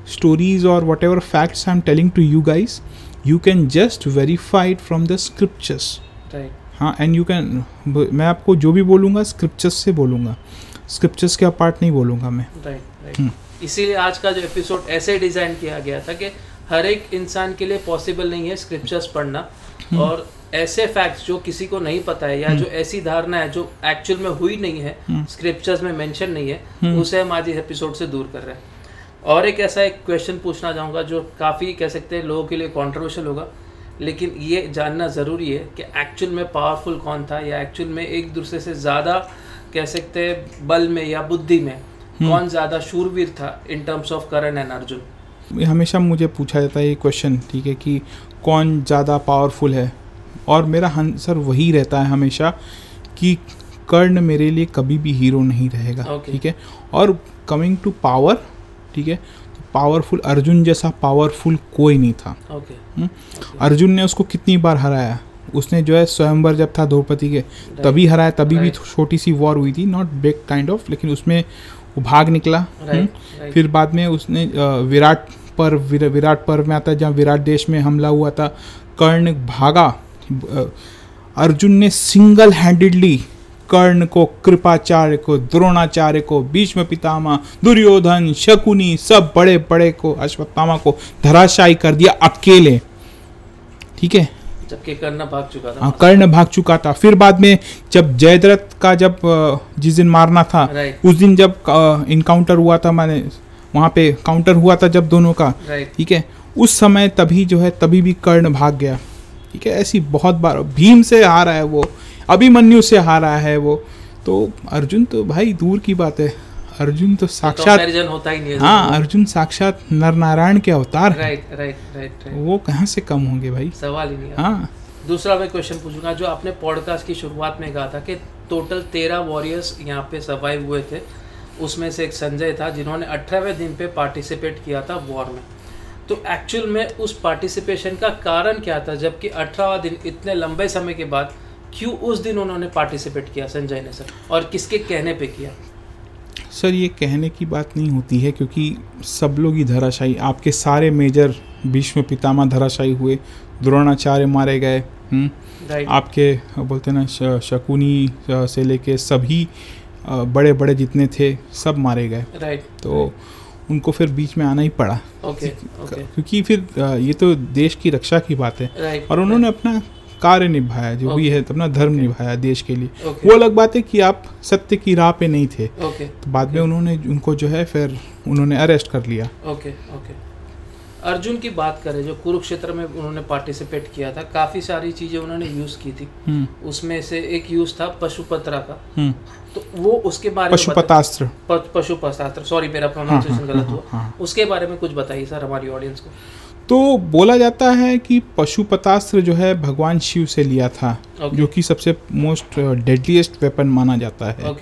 stories or whatever facts I'm telling to you guys, you can just verify it from the scriptures. Right. हाँ, and you can, मैं आपको जो भी बोलूँगा scriptures से बोलूँगा, scriptures के अपार्ट नहीं बोलूँगा मैं। Right. इसीलिए आज का जो एपिसोड ऐसे डिज़ाइन किया गया था कि हर एक इंसान के लिए पॉसिबल नहीं है स्क्रिप्चर्स पढ़ना, और ऐसे फैक्ट्स जो किसी को नहीं पता है, या जो ऐसी धारणा है जो एक्चुअल में हुई नहीं है, स्क्रिप्चर्स में मेंशन नहीं है, उसे हम आज इस एपिसोड से दूर कर रहे हैं। और एक ऐसा एक क्वेश्चन पूछना चाहूँगा जो काफ़ी कह सकते हैं लोगों के लिए कंट्रोवर्शियल होगा, लेकिन ये जानना ज़रूरी है कि एक्चुअल में पावरफुल कौन था, या एक्चुअल में एक दूसरे से ज़्यादा कह सकते हैं बल में या बुद्धि में कौन ज़्यादा शूरवीर था in terms of Karna and Arjun. हमेशा मुझे पूछा जाता है ये क्वेश्चन, ठीक है, कि कौन ज़्यादा पावरफुल है, और मेरा आंसर वही रहता है हमेशा कि कर्ण मेरे लिए कभी भी हीरो नहीं रहेगा, ठीक है। और कमिंग टू पावर, ठीक है, तो पावरफुल अर्जुन जैसा पावरफुल कोई नहीं था। अर्जुन ने उसको कितनी बार हराया, उसने जो है स्वयंवर जब था द्रौपदी के तभी हराया, तभी भी छोटी सी वॉर हुई थी, नॉट बिग काइंड ऑफ, लेकिन उसमें वो भाग निकला। फिर बाद में उसने विराट पर्व में आता है, जहाँ विराट देश में हमला हुआ था, कर्ण भागा, अर्जुन ने सिंगल हैंडेडली कर्ण को, कृपाचार्य को, द्रोणाचार्य को, भीष्म पितामह, दुर्योधन, शकुनी, सब बड़े बड़े को, अश्वत्थामा को धराशायी कर दिया अकेले, ठीक है, जबकि कर्ण भाग चुका था। हाँ, कर्ण भाग चुका था। फिर बाद में जब जयद्रथ का जब जिस दिन मारना था, उस दिन जब इनकाउंटर हुआ था, मैंने वहाँ पे काउंटर हुआ था जब दोनों का, ठीक है, उस समय तभी जो है तभी भी कर्ण भाग गया, ठीक है। ऐसी बहुत बार भीम से हारा है वो, अभिमन्यु से हारा है वो, तो अर्जुन तो भाई दूर की बात है, अर्जुन तो साक्षात होता ही नहीं है। हाँ, अर्जुन साक्षात नर नारायण के अवतार है। राइट। वो कहाँ से कम होंगे भाई, सवाल ही नहीं। हाँ, दूसरा मैं क्वेश्चन पूछूंगा, जो आपने पॉडकास्ट की शुरुआत में कहा था कि टोटल 13 वॉरियर्स यहाँ पे सर्वाइव हुए थे, उसमें से एक संजय था जिन्होंने 18वें दिन पे पार्टिसिपेट किया था वॉर में। तो एक्चुअल में उस पार्टिसिपेशन का कारण क्या था, जबकि 18वां दिन इतने लंबे समय के बाद क्यों उस दिन उन्होंने पार्टिसिपेट किया संजय ने सर, और किसके कहने पे किया? सर ये कहने की बात नहीं होती है, क्योंकि सब लोग ही धराशायी, आपके सारे मेजर भीष्म पितामह धराशायी हुए, द्रोणाचार्य मारे गए, आपके बोलते ना शकुनी से लेके सभी बड़े बड़े जितने थे सब मारे गए, तो उनको फिर बीच में आना ही पड़ा, क्योंकि फिर ये तो देश की रक्षा की बात है, और उन्होंने अपना कार्य निभाया, जो भी है अपना धर्म निभाया देश के लिए। वो अलग बात है कि आप सत्य की राह पे नहीं थे, तो बाद में उन्होंने उनको जो है फिर उन्होंने अरेस्ट कर लिया। अर्जुन की बात करें, जो कुरुक्षेत्र में उन्होंने पार्टिसिपेट किया था, काफी सारी चीजें उन्होंने यूज की थी, उसमें से एक यूज था पशुपत्रा का, तो वो उसके बारे में पशुपतास्त्र, सॉरी मेरा प्रोनाउंसिएशन गलत हुआ, उसके बारे में कुछ बताइए सर हमारी ऑडियंस को। तो बोला जाता है कि पशुपतास्त्र जो है भगवान शिव से लिया था, जो कि सबसे मोस्ट डेडलीस्ट वेपन माना जाता है।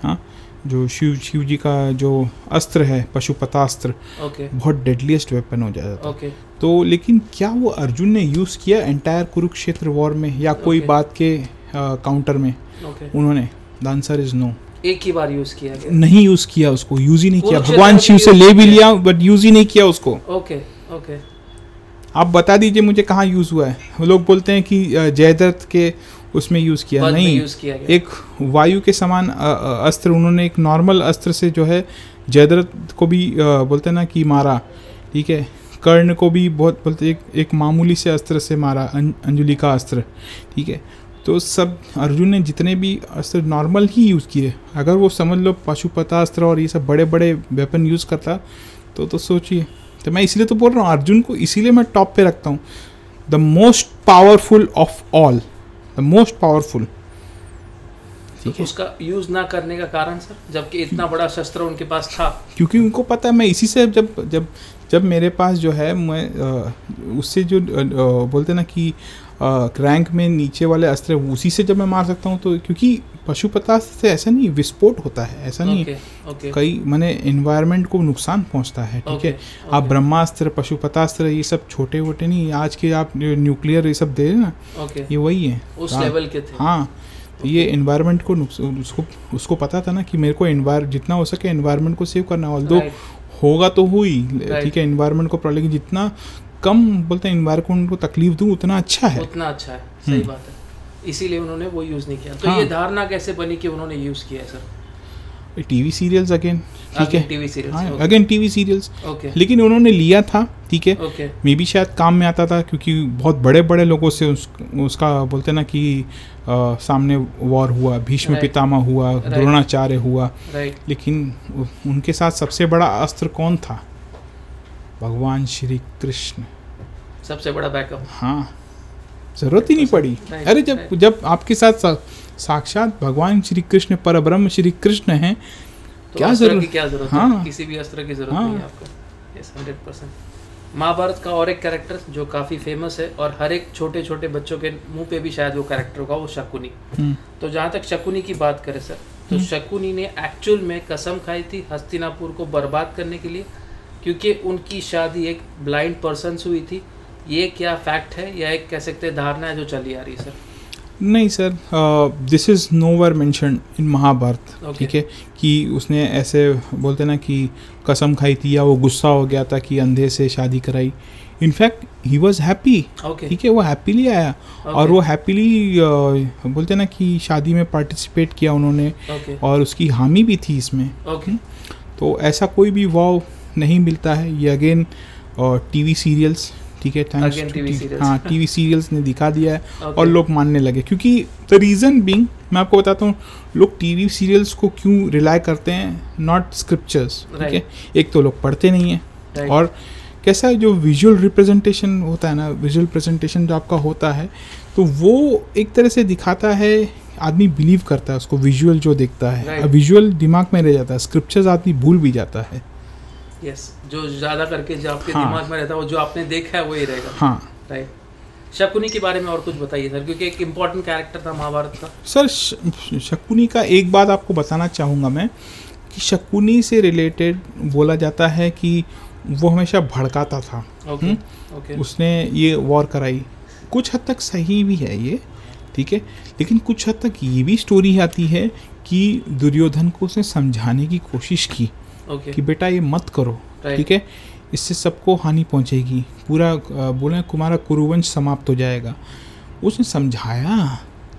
हाँ, जो शिव जी का जो अस्त्र है पशुपतास्त्र, बहुत डेडलीस्ट वेपन हो जाता है। तो लेकिन क्या वो अर्जुन ने यूज़ किया एंटायर कुरुक्षेत्र वॉर में, या कोई बात के काउंटर में उन्होंने? The answer is no. एक ही बार यूज किया गया, नहीं यूज किया उसको, यूज ही नहीं किया। भगवान शिव से ले भी लिया बट यूज ही नहीं किया उसको। ओके आप बता दीजिए मुझे कहाँ यूज हुआ है। लोग बोलते हैं कि जयद्रथ के उसमें यूज़ किया, पद में नहीं, यूज किया गया। एक वायु के समान अस्त्र उन्होंने एक नॉर्मल अस्त्र से जो है जयद्रथ को भी बोलते हैं ना कि मारा, ठीक है, कर्ण को भी बहुत बोलते एक मामूली से अस्त्र से मारा, अंजलि का अस्त्र, ठीक है। तो सब अर्जुन ने जितने भी अस्त्र नॉर्मल ही यूज़ किए। अगर वो समझ लो पाशुपतास्त्र और ये सब बड़े बड़े वेपन यूज़ करता तो सोचिए। तो मैं इसलिए तो बोल रहा हूँ अर्जुन को, इसीलिए मैं टॉप पे रखता हूँ, the most powerful of all, the most powerful. ठीक है, उसका यूज ना करने का कारण सर, जबकि इतना बड़ा शस्त्र उनके पास था? क्योंकि उनको पता है मैं इसी से जब मेरे पास जो है मैं उससे जो बोलते ना कि रैंक में नीचे वाले अस्त्र उसी से जब मैं मार सकता हूँ, तो क्योंकि पशुपतास्त्र से ऐसा नहीं विस्फोट होता है, ऐसा नहीं है, कई माने एनवायरनमेंट को नुकसान पहुँचता है, ठीक है। आप ब्रह्मास्त्र पशुपतास्त्र ये सब छोटे वोटे नहीं, आज के आप न्यूक्लियर ये सब दे रहे ना, ये वही है उस लेवल के थे। हाँ, तो ये एनवायरनमेंट को उसको पता था ना कि मेरे को जितना हो सके एनवायरनमेंट को सेव करना, ऑल्दो होगा तो हुई, ठीक है, एनवायरनमेंट को प्रॉब्लम जितना कम बोलते हैं एनवायरनमेंट को तकलीफ दूं उतना अच्छा है, उतना अच्छा है, सही बात है। इसीलिए उन्होंने वो यूज नहीं किया। तो हाँ। ये धारणा कैसे बनी कि उन्होंने यूज किया है सर? टीवी सीरियल्स अगेन, ठीक है, टीवी सीरियल्स, हाँ, अगेन टीवी सीरियल्स, ओके, लेकिन उन्होंने लिया था, ठीक है, ओके, मे भी शायद काम में आता था, क्योंकि बहुत बड़े बड़े लोगों से उसका बोलते ना कि सामने वॉर हुआ, भीष्म पितामह हुआ, द्रोणाचार्य हुआ, लेकिन उनके साथ सबसे बड़ा अस्त्र कौन था? भगवान श्री कृष्ण, सबसे बड़ा बैकअप। हाँ, जरूरत ही नहीं पड़ी। अरे जब आपके साथ साक्षात भगवान श्री कृष्ण परब्रह्म श्री कृष्ण हैं, तो क्या जरूरत? हाँ, किसी भी अस्त्र की जरूरत नहीं है आपको। यस, 100%। महाभारत का और एक कैरेक्टर जो काफी फेमस है और हर एक छोटे छोटे बच्चों के मुंह पे भी शायद वो कैरेक्टर होगा, वो शकुनी। तो जहाँ तक शकुनी की बात करें सर, तो शकुनी ने एक्चुअल में कसम खाई थी हस्तिनापुर को बर्बाद करने के लिए, क्योंकि उनकी शादी एक ब्लाइंड पर्सन से हुई थी। ये क्या फैक्ट है या एक कह सकते हैं धारणा है जो चली आ रही है सर? नहीं sir, this is nowhere mentioned in Mahabharata, ठीक है, कि उसने ऐसे बोलते ना कि कसम खाई थी या वो गुस्सा हो गया था कि अंधे से शादी कराई। इनफैक्ट ही वॉज हैप्पी, ठीक है, वो हैप्पीली आया, और वो हैप्पीली बोलते ना कि शादी में पार्टिसिपेट किया उन्होंने, और उसकी हामी भी थी इसमें। तो ऐसा कोई भी वाव नहीं मिलता है। ये अगेन टीवी सीरियल्स, ठीक है, हाँ, टीवी सीरियल्स ने दिखा दिया है और लोग मानने लगे, क्योंकि द रीज़न बीइंग मैं आपको बताता हूँ, लोग टीवी सीरियल्स को क्यों रिलाई करते हैं, नॉट स्क्रिप्चर्स, ठीक है। एक तो लोग पढ़ते नहीं हैं, और कैसा है जो विजुअल रिप्रेजेंटेशन होता है ना, विजुअल प्रेजेंटेशन जो आपका होता है, तो वो एक तरह से दिखाता है, आदमी बिलीव करता है उसको, विजुअल जो देखता है, विजुअल दिमाग में रह जाता है, स्क्रिप्चर्स आदमी भूल भी जाता है। यस, जो ज़्यादा करके जो आपके दिमाग में रहता है, वो जो आपने देखा है वही रहेगा। हाँ, राइट। शकुनी के बारे में और कुछ बताइए सर, क्योंकि एक इम्पॉर्टेंट कैरेक्टर था महाभारत का। सर, शकुनी का एक बात आपको बताना चाहूँगा मैं, कि शकुनी से रिलेटेड बोला जाता है कि वो हमेशा भड़काता था। उसने ये वॉर कराई, कुछ हद तक सही भी है ये, ठीक है, लेकिन कुछ हद तक ये भी स्टोरी आती है कि दुर्योधन को उसने समझाने की कोशिश की कि बेटा ये मत करो, ठीक है, इससे सबको हानि पहुंचेगी, पूरा बोले तुम्हारा कुरुवंश समाप्त हो जाएगा। उसने समझाया,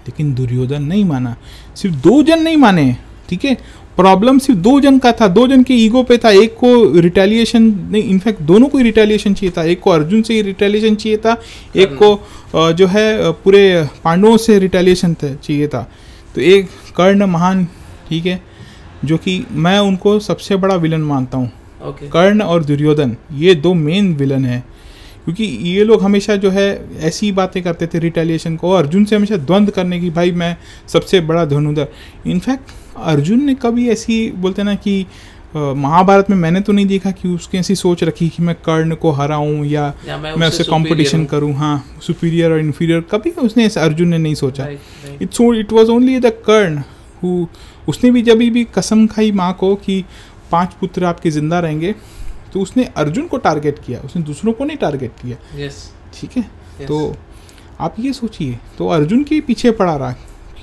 लेकिन दुर्योधन नहीं माना। सिर्फ 2 जन नहीं माने, ठीक है, प्रॉब्लम सिर्फ 2 जन का था, 2 जन के ईगो पे था। एक को रिटेलिएशन नहीं, इनफैक्ट दोनों को ही रिटेलिएशन चाहिए था। एक को अर्जुन से ही रिटेलिएशन चाहिए था, एक को जो है पूरे पांडवों से रिटेलिएशन चाहिए था। तो एक कर्ण महान, ठीक है, जो कि मैं उनको सबसे बड़ा विलन मानता हूँ। कर्ण और दुर्योधन ये 2 मेन विलन हैं, क्योंकि ये लोग हमेशा जो है ऐसी बातें करते थे रिटेलिएशन को, अर्जुन से हमेशा द्वंद्व करने की, भाई मैं सबसे बड़ा धनुधर। इनफैक्ट अर्जुन ने कभी ऐसी बोलते ना कि महाभारत में मैंने तो नहीं देखा कि उसकी ऐसी सोच रखी कि मैं कर्ण को हराऊं या मैं उससे कंपटीशन करूं, हाँ, सुपीरियर और इन्फीरियर, कभी उसने ऐसा अर्जुन ने नहीं सोचा। It was only the Karna who, उसने भी जब भी कसम खाई माँ को कि 5 पुत्र आपके जिंदा रहेंगे, तो उसने अर्जुन को टारगेट किया, उसने दूसरों को नहीं टारगेट किया। ठीक है, तो आप ये सोचिए, तो अर्जुन के पीछे पड़ा रहा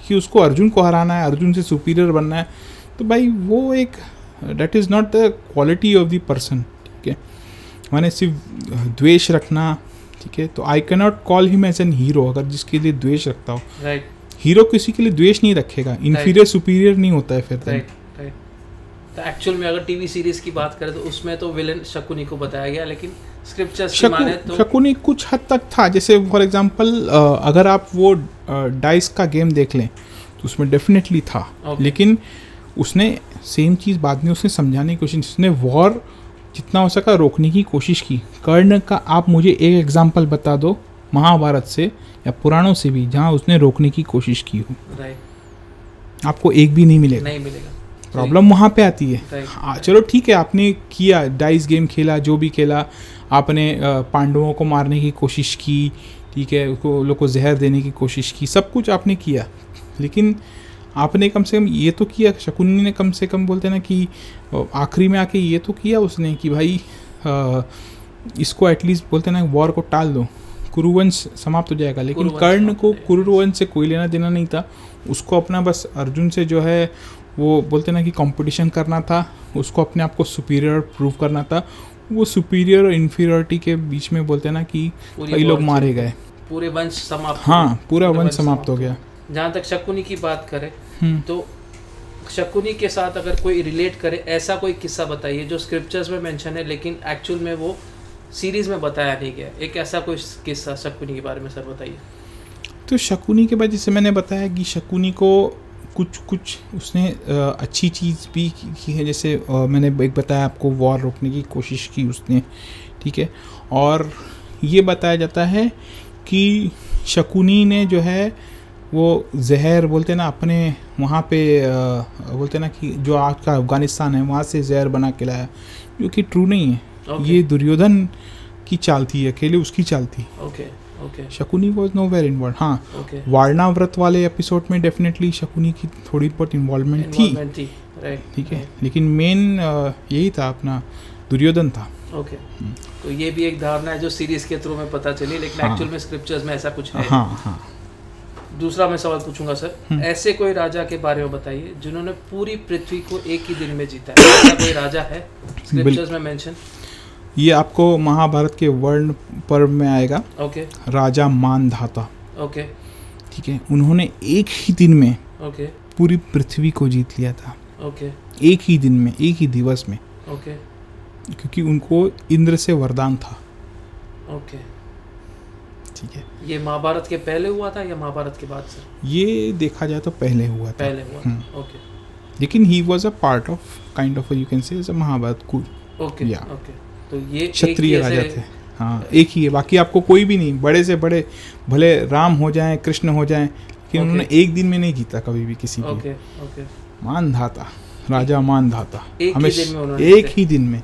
कि उसको अर्जुन को हराना है, अर्जुन से सुपीरियर बनना है। तो भाई वो एक that is not the quality of the person, ठीक है, मैंने सिर्फ द्वेष रखना, ठीक है, तो I can not call him as an hero, अगर जिसके लिए द्वेष रखता हो। हीरो किसी के लिए द्वेष नहीं रखेगा, इन्फीरियर सुपीरियर नहीं होता है फिर। Right right. तो एक्चुअल में अगर टीवी सीरीज की बात करें तो उसमें तो विलेन शकुनी को बताया गया, लेकिन स्क्रिप्चर्स की माने तो शकुनी कुछ हद तक था। जैसे फॉर एग्जांपल अगर आप वो डाइस का गेम देख लें तो उसमें डेफिनेटली था। लेकिन उसने सेम चीज़ बाद में उसने समझाने की कोशिश, उसने वॉर जितना हो सका रोकने की कोशिश की। कर्ण का आप मुझे एक एग्जांपल बता दो महाभारत से या पुराणों से भी जहाँ उसने रोकने की कोशिश की हो। राइट। आपको एक भी नहीं मिलेगा। नहीं मिलेगा। प्रॉब्लम वहाँ पे आती है। चलो ठीक है, आपने किया, डाइस गेम खेला, जो भी खेला, आपने पांडवों को मारने की कोशिश की, ठीक है, उसको लोग को जहर देने की कोशिश की, सब कुछ आपने किया, लेकिन आपने कम से कम ये तो किया। शकुनी ने कम से कम बोलते ना कि आखिरी में आके ये तो किया उसने कि भाई इसको एटलीस्ट बोलते ना वॉर को टाल दो, कुरुवंश समाप्त हो जाएगा। लेकिन कर्ण को कुरुवंश से कोई लेना देना नहीं था, उसको अपना बस अर्जुन से जो है वो बोलते ना कि कंपटीशन करना था, उसको अपने आप को सुपीरियर प्रूव करना था। वो सुपीरियर और इन्फीरियरिटी के बीच में बोलते ना कि कई लोग मारे गए, पूरे वंश समाप्त। हाँ, पूरा वंश समाप्त हो गया। जहाँ तक शकुनी की बात करें तो शकुनी के साथ अगर कोई रिलेट करे ऐसा कोई किस्सा बताइए जो स्क्रिप्चर्स में मेंशन है लेकिन एक्चुअल में वो सीरीज में बताया नहीं गया। एक ऐसा कोई किस्सा शकुनी के बारे में सर बताइए। तो शकुनी के बाद जैसे मैंने बताया कि शकुनी को कुछ उसने अच्छी चीज़ भी की है। जैसे मैंने एक बताया आपको, वॉर रोकने की कोशिश की उसने, ठीक है। और ये बताया जाता है कि शकुनी ने जो है वो जहर बोलते ना अपने वहाँ पे बोलते ना कि जो आज का अफ़गानिस्तान है वहाँ से जहर बना के लाया, जो कि ट्रू नहीं है। ये दुर्योधन की चाल थी, अकेले उसकी चाल थी। Shakuni was nowhere involve. हाँ, वारणाव्रत वाले एपिसोड में डेफिनेटली शकुनी की थोड़ी बहुत इन्वॉल्वमेंट थी, ठीक है, लेकिन मेन यही था अपना दुर्योधन था। तो ये भी एक धारणा है जो सीरीज के थ्रू में पता चली, लेकिन एक्चुअल में स्क्रिप्चर्स में ऐसा कुछ है। हाँ। दूसरा मैं सवाल पूछूंगा सर, ऐसे कोई राजा के बारे में बताइए जिन्होंने पूरी पृथ्वी को एक ही दिन में जीता है। ऐसा कोई राजा है स्क्रिप्चर्स में मेंशन? ये आपको महाभारत के वर्ण पर्व में आएगा। राजा मानधाता, ठीक है, उन्होंने एक ही दिन में पूरी पृथ्वी को जीत लिया था। एक ही दिन में, एक ही दिवस में, क्योंकि उनको इंद्र से वरदान था। ठीक है। ये महाभारत के पहले हुआ था या महाभारत के बाद सर? ये देखा जाए तो पहले हुआ था। लेकिन he was a part of kind of you can say as a Mahabharata कुल। तो ये क्षत्रिय राजा थे। हाँ, एक ही है, बाकी आपको कोई भी नहीं। बड़े से बड़े भले राम हो जाएं, कृष्ण हो जाएं, लेकिन उन्होंने एक दिन में नहीं जीता कभी भी किसी को। मानधाता, राजा मानधाता, हमेशा एक ही दिन में,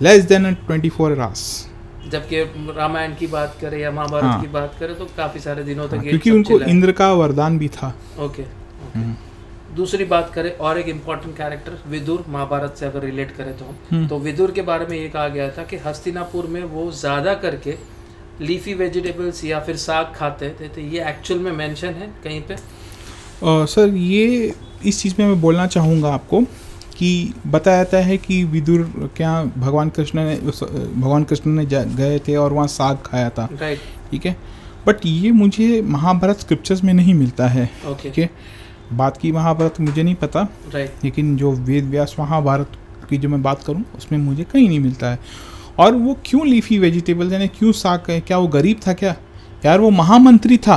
लेस देन 24 आवर्स। जबकि रामायण की बात करें या महाभारत की बात करें तो काफी सारे दिनों तक क्योंकि उनको इंद्र का वरदान भी था। दूसरी बात करें और एक इम्पोर्टेंट कैरेक्टर विदुर, महाभारत से अगर रिलेट करें तो विदुर के बारे में ये कहा गया था कि हस्तिनापुर में वो ज़्यादा करके लीफी वेजिटेबल्स या फिर साग खाते थे। तो ये एक्चुअल में मेंशन है कहीं पे? सर, ये इस चीज़ में मैं बोलना चाहूँगा आपको कि बताया जाता है कि विदुर क्या भगवान कृष्ण ने गए थे और वहाँ साग खाया था, ठीक है। बट ये मुझे महाभारत स्क्रिप्चर्स में नहीं मिलता है, ठीक है। बात की महाभारत मुझे नहीं पता, लेकिन जो वेद व्यास महाभारत की जो मैं बात करूं उसमें मुझे कहीं नहीं मिलता है। और वो क्यों लीफी वेजिटेबल्स यानी क्यों साग, क्या वो गरीब था क्या? यार वो महामंत्री था,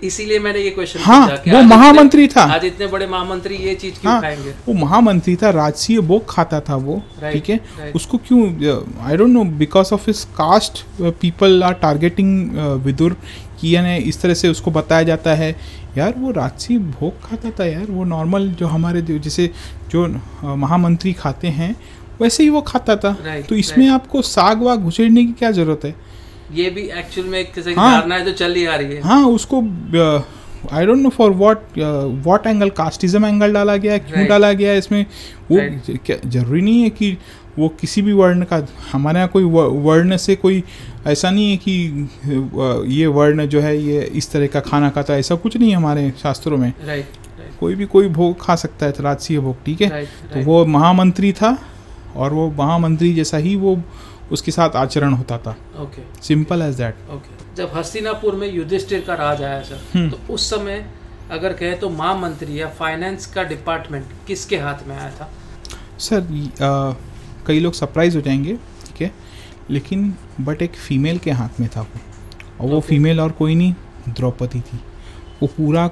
इसीलिए मैंने ये क्वेश्चन हाँ, वो महामंत्री था। आज इतने बड़े महामंत्री ये चीज क्यों खाएंगे? वो महामंत्री था, राजसीय भोग खाता था वो, ठीक है। उसको क्यों, I don't know, because of his caste people are targeting Vidur कि यानी इस तरह से उसको बताया जाता है। यार वो राजसी भोग खाता था यार, वो नॉर्मल जो हमारे जैसे जो महामंत्री खाते हैं वैसे ही वो खाता था। तो इसमें आपको साग वाग घुसेड़ने की क्या जरूरत है? ये भी एक्चुअल में एक किसी की धारणा है जो चली आ रही है। हाँ, उसको आई don't know for what angle, casteism angle डाला गया है, क्यों डाला गया है इसमें। वो जरूरी नहीं है कि वो किसी भी वर्ण का, हमारे यहाँ कोई वर्ण से कोई ऐसा नहीं है कि ये वर्ण जो है ये इस तरह का खाना खाता है, ऐसा कुछ नहीं है हमारे शास्त्रों में। कोई भी कोई भोग खा सकता है, राजसीय भोग, ठीक है। तो वो महामंत्री था और वो महामंत्री जैसा ही वो उसके साथ आचरण होता था। Okay, simple as that. Okay. जब हस्तिनापुर में युधिष्ठिर का राज आया सर, तो उस समय अगर कहें तो महामंत्री या फाइनेंस का डिपार्टमेंट किसके हाथ में आया था? सर कई लोग सरप्राइज हो जाएंगे, ठीक है, लेकिन बट एक फीमेल के हाथ में था वो, और वो फीमेल और कोई नहीं, द्रौपदी थी। वो पूरा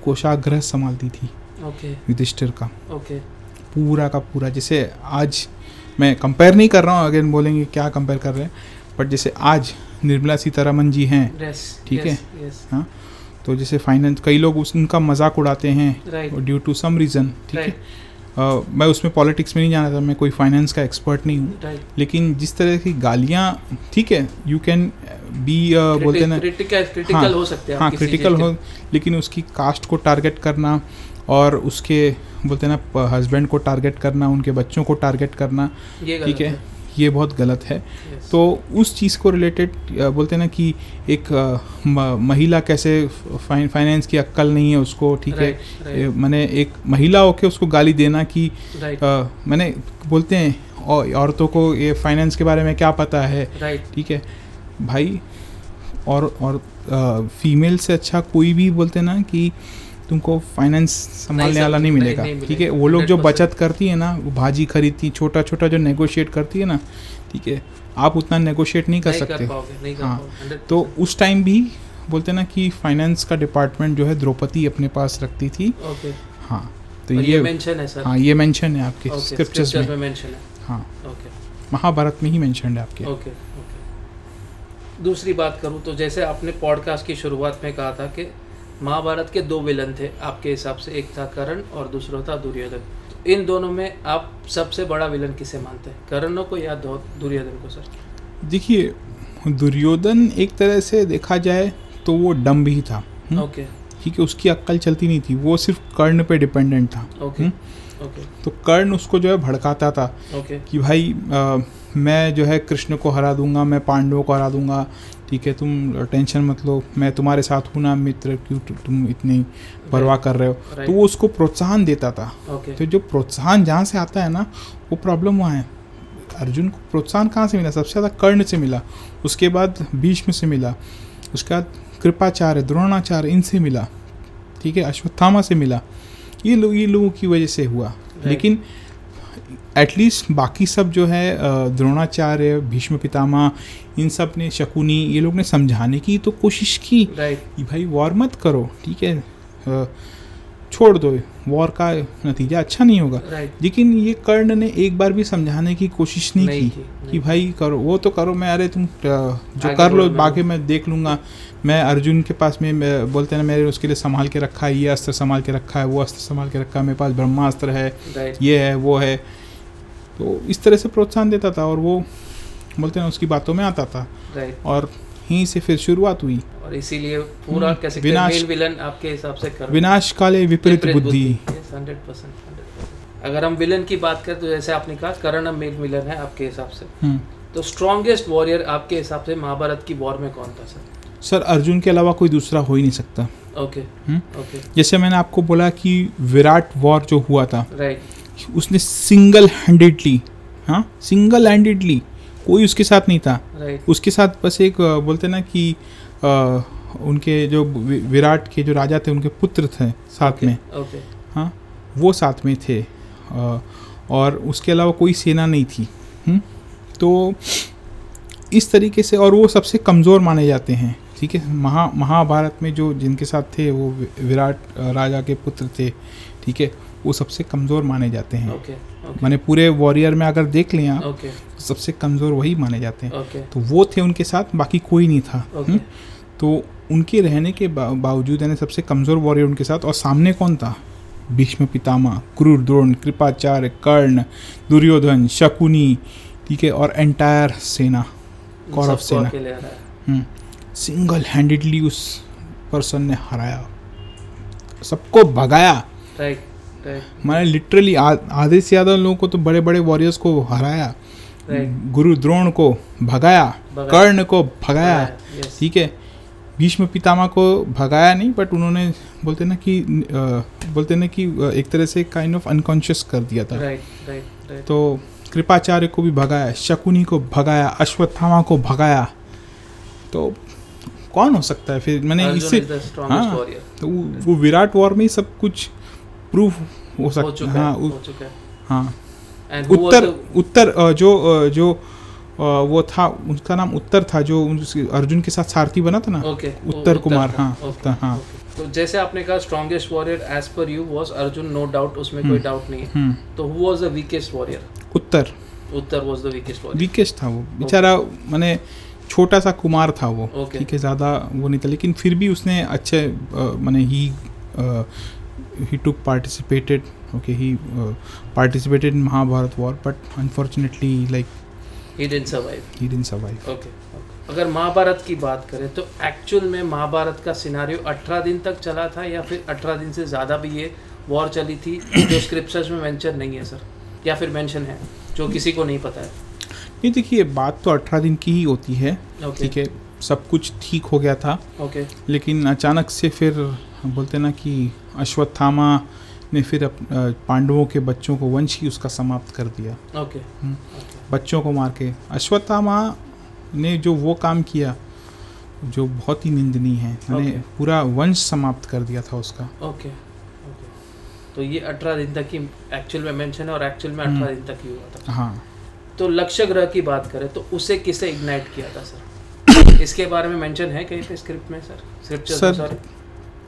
कोषागृह संभालती थी युधिष्ठिर का, पूरा का पूरा। जैसे आज मैं कंपेयर नहीं कर रहा हूँ, अगेन बोलेंगे क्या कंपेयर कर रहे हैं, बट जैसे आज निर्मला सीतारमण जी हैं, ठीक है, हाँ, तो जैसे फाइनेंस कई लोग उनका मजाक उड़ाते हैं ड्यू टू सम रीज़न, ठीक है। मैं उसमें पॉलिटिक्स में नहीं जाना था, मैं कोई फाइनेंस का एक्सपर्ट नहीं हूँ, लेकिन जिस तरह की गालियाँ, ठीक है, यू कैन बी बोलते हैं ना, क्रिटिकल हो सकते हैं, हाँ क्रिटिकल हो, लेकिन उसकी कास्ट को टारगेट करना और उसके बोलते हैं ना हस्बैंड को टारगेट करना, उनके बच्चों को टारगेट करना, ठीक है, ये बहुत गलत है। तो उस चीज़ को रिलेटेड बोलते हैं ना कि एक महिला कैसे फाइनेंस की अक्ल नहीं है उसको, ठीक है, मैंने एक महिला होके उसको गाली देना कि मैंने बोलते हैं औरतों को ये फाइनेंस के बारे में क्या पता है, ठीक है भाई, और फीमेल से अच्छा कोई भी बोलते हैं ना कि तुमको फाइनेंस संभालने वाला नहीं मिलेगा, ठीक है। वो लोग जो बचत करती है ना, वो भाजी खरीदती, छोटा छोटा जो नेगोशिएट करती है ना, ठीक है, आप उतना नेगोशिएट नहीं कर सकते। हाँ, तो उस टाइम भी बोलते हैं ना कि फाइनेंस का डिपार्टमेंट जो है द्रौपदी अपने पास रखती थी। हाँ, तो ये मेंशन है सर। हाँ, ये मेंशन है आपके स्क्रिप्चर्स में मेंशन है। हाँ, महाभारत में ही मेंशन है आपके। ओके। दूसरी बात करूँ तो जैसे आपने पॉडकास्ट की शुरुआत में कहा था कि महाभारत के 2 विलन थे आपके हिसाब से, एक था कर्ण और दूसरा था दुर्योधन। तो इन दोनों में आप सबसे बड़ा विलन किसे मानते हैं, कर्ण को या दुर्योधन को सर? देखिए, दुर्योधन एक तरह से देखा जाए तो वो डम्ब ही था, ओके, ठीक है, उसकी अक्ल चलती नहीं थी, वो सिर्फ कर्ण पे डिपेंडेंट था। ओके। तो कर्ण उसको जो है भड़काता था कि भाई मैं जो है कृष्ण को हरा दूंगा, मैं पांडवों को हरा दूंगा, ठीक है, तुम टेंशन मत लो, मैं तुम्हारे साथ हूँ ना मित्र, क्यों तुम इतनी परवाह कर रहे हो। तो वो उसको प्रोत्साहन देता था। तो जो प्रोत्साहन जहाँ से आता है ना, वो प्रॉब्लम वहाँ है। अर्जुन को प्रोत्साहन कहाँ से मिला? सबसे ज़्यादा कर्ण से मिला, उसके बाद भीष्म से मिला, उसके बाद कृपाचार्य, द्रोणाचार्य, इनसे मिला, ठीक है, अश्वत्थामा से मिला। ये लोगों की वजह से हुआ। लेकिन एटलीस्ट बाकी सब जो है द्रोणाचार्य, भीष्म पितामह, इन सब ने, शकुनी, ये लोग ने समझाने की तो कोशिश की कि भाई वॉर मत करो, ठीक है, छोड़ दो, वॉर का नतीजा अच्छा नहीं होगा। लेकिन ये कर्ण ने एक बार भी समझाने की कोशिश नहीं की कि भाई करो, वो तो करो, मैं अरे तुम जो कर लो बाकी मैं देख लूँगा। मैं अर्जुन के पास में बोलते हैं ना, मेरे उसके लिए संभाल के रखा है, ये अस्त्र संभाल के रखा है, वो अस्त्र संभाल के रखा है, मेरे पास ब्रह्मास्त्र है, ये है, वो है। तो इस तरह से प्रोत्साहन देता था और वो बोलते हैं उसकी बातों में आता था, और यहीं से फिर शुरुआत हुई। और इसीलिए पूरा कैसे मेन विलन आपके हिसाब से विनाश काले विपरीत बुद्धि। 100%। अगर हम विलन की बात करें तो जैसे आपने कहा कर्ण मेन विलन है आपके हिसाब से, तो स्ट्रॉन्गेस्ट वॉरियर आपके हिसाब से महाभारत की वॉर में कौन था सर? सर, अर्जुन के अलावा कोई दूसरा हो ही नहीं सकता। ओके। जैसे मैंने आपको बोला कि विराट वॉर जो हुआ था, उसने सिंगल हैंडेडली, हाँ, सिंगल हैंडेडली, कोई उसके साथ नहीं था। उसके साथ बस एक बोलते ना कि उनके जो विराट के जो राजा थे, उनके पुत्र थे साथ में, हाँ, वो साथ में थे, और उसके अलावा कोई सेना नहीं थी। तो इस तरीके से, और वो सबसे कमज़ोर माने जाते हैं, ठीक है। महाभारत में जो जिनके साथ थे वो विराट राजा के पुत्र थे, ठीक है, वो सबसे कमज़ोर माने जाते हैं। मैंने पूरे वॉरियर में अगर देख लें आप, सबसे कमज़ोर वही माने जाते हैं। तो वो थे उनके साथ, बाकी कोई नहीं था। तो उनके रहने के बावजूद, यानी सबसे कमज़ोर वॉरियर उनके साथ, और सामने कौन था? भीष्म पितामह, क्रूर द्रोण, कृपाचार्य, कर्ण, दुर्योधन, शकुनी, ठीक है, और एंटायर सेना, कौरव सेना। सिंगल हैंडेडली उस पर्सन ने हराया, सबको भगाया। मैंने लिटरली आधे से ज़्यादा लोगों को, तो बड़े बड़े वॉरियर्स को हराया, गुरु द्रोण को भगाया, कर्ण को भगाया, ठीक है, भीष्म पितामह को भगाया नहीं, बट उन्होंने बोलते ना कि एक तरह से काइंड ऑफ अनकॉन्शियस कर दिया था। तो कृपाचार्य को भी भगाया, शकुनी को भगाया, अश्वत्थामा को भगाया, तो कौन हो सकता है फिर? मैंने इससे हाँ, तो वो विराट वॉर में ही सब कुछ प्रूफ हो सकता है। हाँ, उत्तर जो वो था, उसका नाम उत्तर था, जो अर्जुन के साथ सारथी बना था ना, उत्तर कुमार। हाँ, हाँ। तो जैसे आपने कहा strongest warrior as per you was Arjun, no doubt, उसमें कोई डाउट नहीं है। तो who was the weakest warrior? Uttar was the weakest warrior. Weakest था वो बेचारा, माने छोटा सा कुमार था वो, ठीक है, ज़्यादा वो नहीं था, लेकिन फिर भी उसने अच्छे माने he took participated in Mahabharata war, but unfortunately like he didn't survive. Okay. अगर महाभारत की बात करें तो एक्चुअल में महाभारत का सिनारियो 18 दिन तक चला था या फिर 18 दिन से ज़्यादा भी ये वॉर चली थी, जो स्क्रिप्चर्स में मेंशन नहीं है सर, या फिर मेंशन है जो किसी को नहीं पता है? नहीं, देखिए, बात तो 18 दिन की ही होती है, ठीक है, सब कुछ ठीक हो गया था, लेकिन अचानक से फिर बोलते ना कि अश्वत्थामा ने फिर पांडवों के बच्चों को, वंश ही उसका समाप्त कर दिया। बच्चों को मार के अश्वत्थामा ने जो वो काम किया, जो बहुत ही निंदनीय है, मैंने पूरा वंश समाप्त कर दिया था उसका। तो ये 18 दिन तक ही एक्चुअल में मेंशन है, और एक्चुअल में 18 दिन तक ही हुआ था। हाँ। तो लक्ष्य ग्रह की बात करें तो उसे किसे इग्नाइट किया था सर? इसके बारे में मेंशन है कहीं पे स्क्रिप्ट में सर?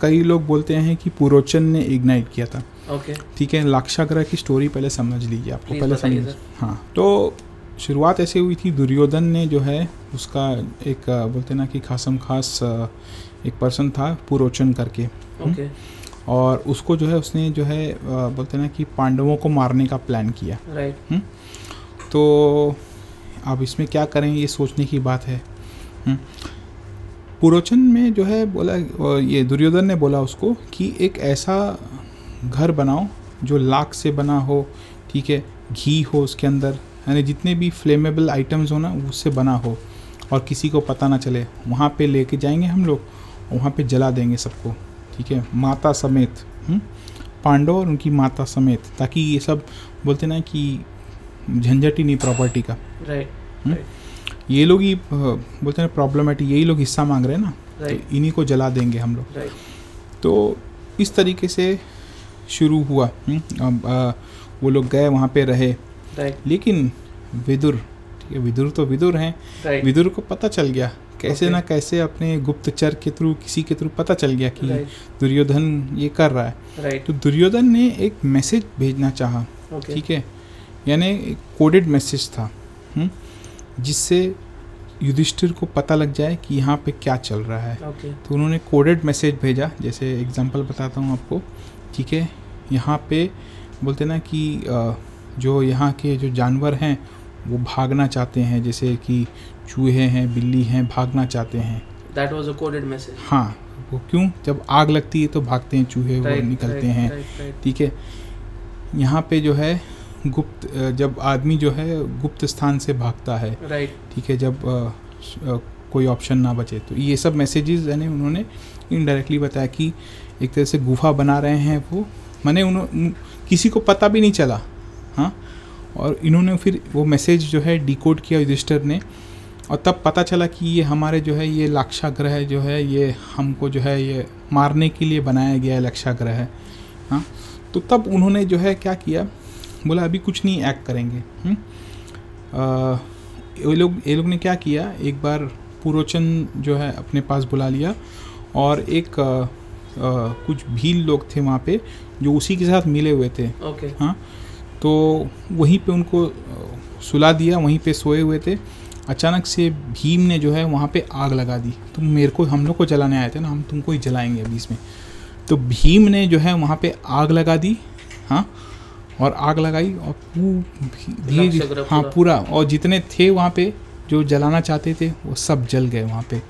कई लोग बोलते हैं कि पुरोचन ने इग्नाइट किया था। ठीक है, लाक्षाग्रह की स्टोरी पहले समझ लीजिए, आपको पहले समझ। हाँ, तो शुरुआत ऐसे हुई थी, दुर्योधन ने जो है उसका एक बोलते ना कि खासम खास एक पर्सन था पुरोचन करके, और उसको जो है उसने जो है बोलते ना कि पांडवों को मारने का प्लान किया। तो अब इसमें क्या करें, ये सोचने की बात है। पुरोचन में जो है बोला, ये दुर्योधन ने बोला उसको कि एक ऐसा घर बनाओ जो लाख से बना हो, ठीक है, घी हो उसके अंदर, यानी जितने भी फ्लेमेबल आइटम्स हो ना उससे बना हो, और किसी को पता ना चले। वहाँ पे लेके जाएंगे हम लोग, वहाँ पे जला देंगे सबको, ठीक है, माता समेत, पांडव और उनकी माता समेत, ताकि ये सब बोलते ना कि झंझट ही नहीं प्रॉपर्टी का। ये लोग ही बोलते हैं प्रॉब्लमेटिक, यही लोग हिस्सा मांग रहे हैं ना, तो इन्हीं को जला देंगे हम लोग। तो इस तरीके से शुरू हुआ। वो लोग गए, वहाँ पे रहे, लेकिन विदुर, ठीक है, विदुर तो विदुर हैं, विदुर को पता चल गया कैसे ना कैसे, अपने गुप्तचर के थ्रू, किसी के थ्रू पता चल गया कि दुर्योधन ये कर रहा है। तो दुर्योधन ने एक मैसेज भेजना चाहा, ठीक है, यानी कोडेड मैसेज था, जिससे युधिष्ठिर को पता लग जाए कि यहाँ पे क्या चल रहा है। तो उन्होंने कोडेड मैसेज भेजा, जैसे एग्जांपल बताता हूँ आपको, ठीक है, यहाँ पे बोलते ना कि जो यहाँ के जो जानवर हैं वो भागना चाहते हैं, जैसे कि चूहे हैं, बिल्ली हैं, भागना चाहते हैं। That was a coded message. हाँ, वो क्यों, जब आग लगती है तो भागते हैं चूहे, वो निकलते हैं, ठीक है। यहाँ पे जो है गुप्त, जब आदमी जो है गुप्त स्थान से भागता है, ठीक है, जब कोई ऑप्शन ना बचे, तो ये सब मैसेजेस यानी उन्होंने इनडायरेक्टली बताया कि एक तरह से गुफा बना रहे हैं वो, माने उन्होंने किसी को पता भी नहीं चला। हाँ, और इन्होंने फिर वो मैसेज जो है डिकोड किया युधिष्ठिर ने, और तब पता चला कि ये हमारे जो है ये लाक्षाग्रह जो है ये हमको जो है ये मारने के लिए बनाया गया है लाक्षाग्रह है। हाँ, तो तब उन्होंने जो है क्या किया, बोला अभी कुछ नहीं एक्ट करेंगे। ये लोग ने क्या किया, एक बार पुरोचन जो है अपने पास बुला लिया, और एक कुछ भील लोग थे वहाँ पे जो उसी के साथ मिले हुए थे। हाँ, तो वहीं पे उनको सुला दिया, वहीं पे सोए हुए थे। अचानक से भीम ने जो है वहाँ पे आग लगा दी, तुम मेरे को, हम लोग को जलाने आए थे ना, हम तुमको ही जलाएंगे अभी इसमें। तो भीम ने जो है वहाँ पे आग लगा दी। हाँ, और आग लगाई और धीरे, हाँ, पूरा, और जितने थे वहाँ पे जो जलाना चाहते थे वो सब जल गए वहाँ पे।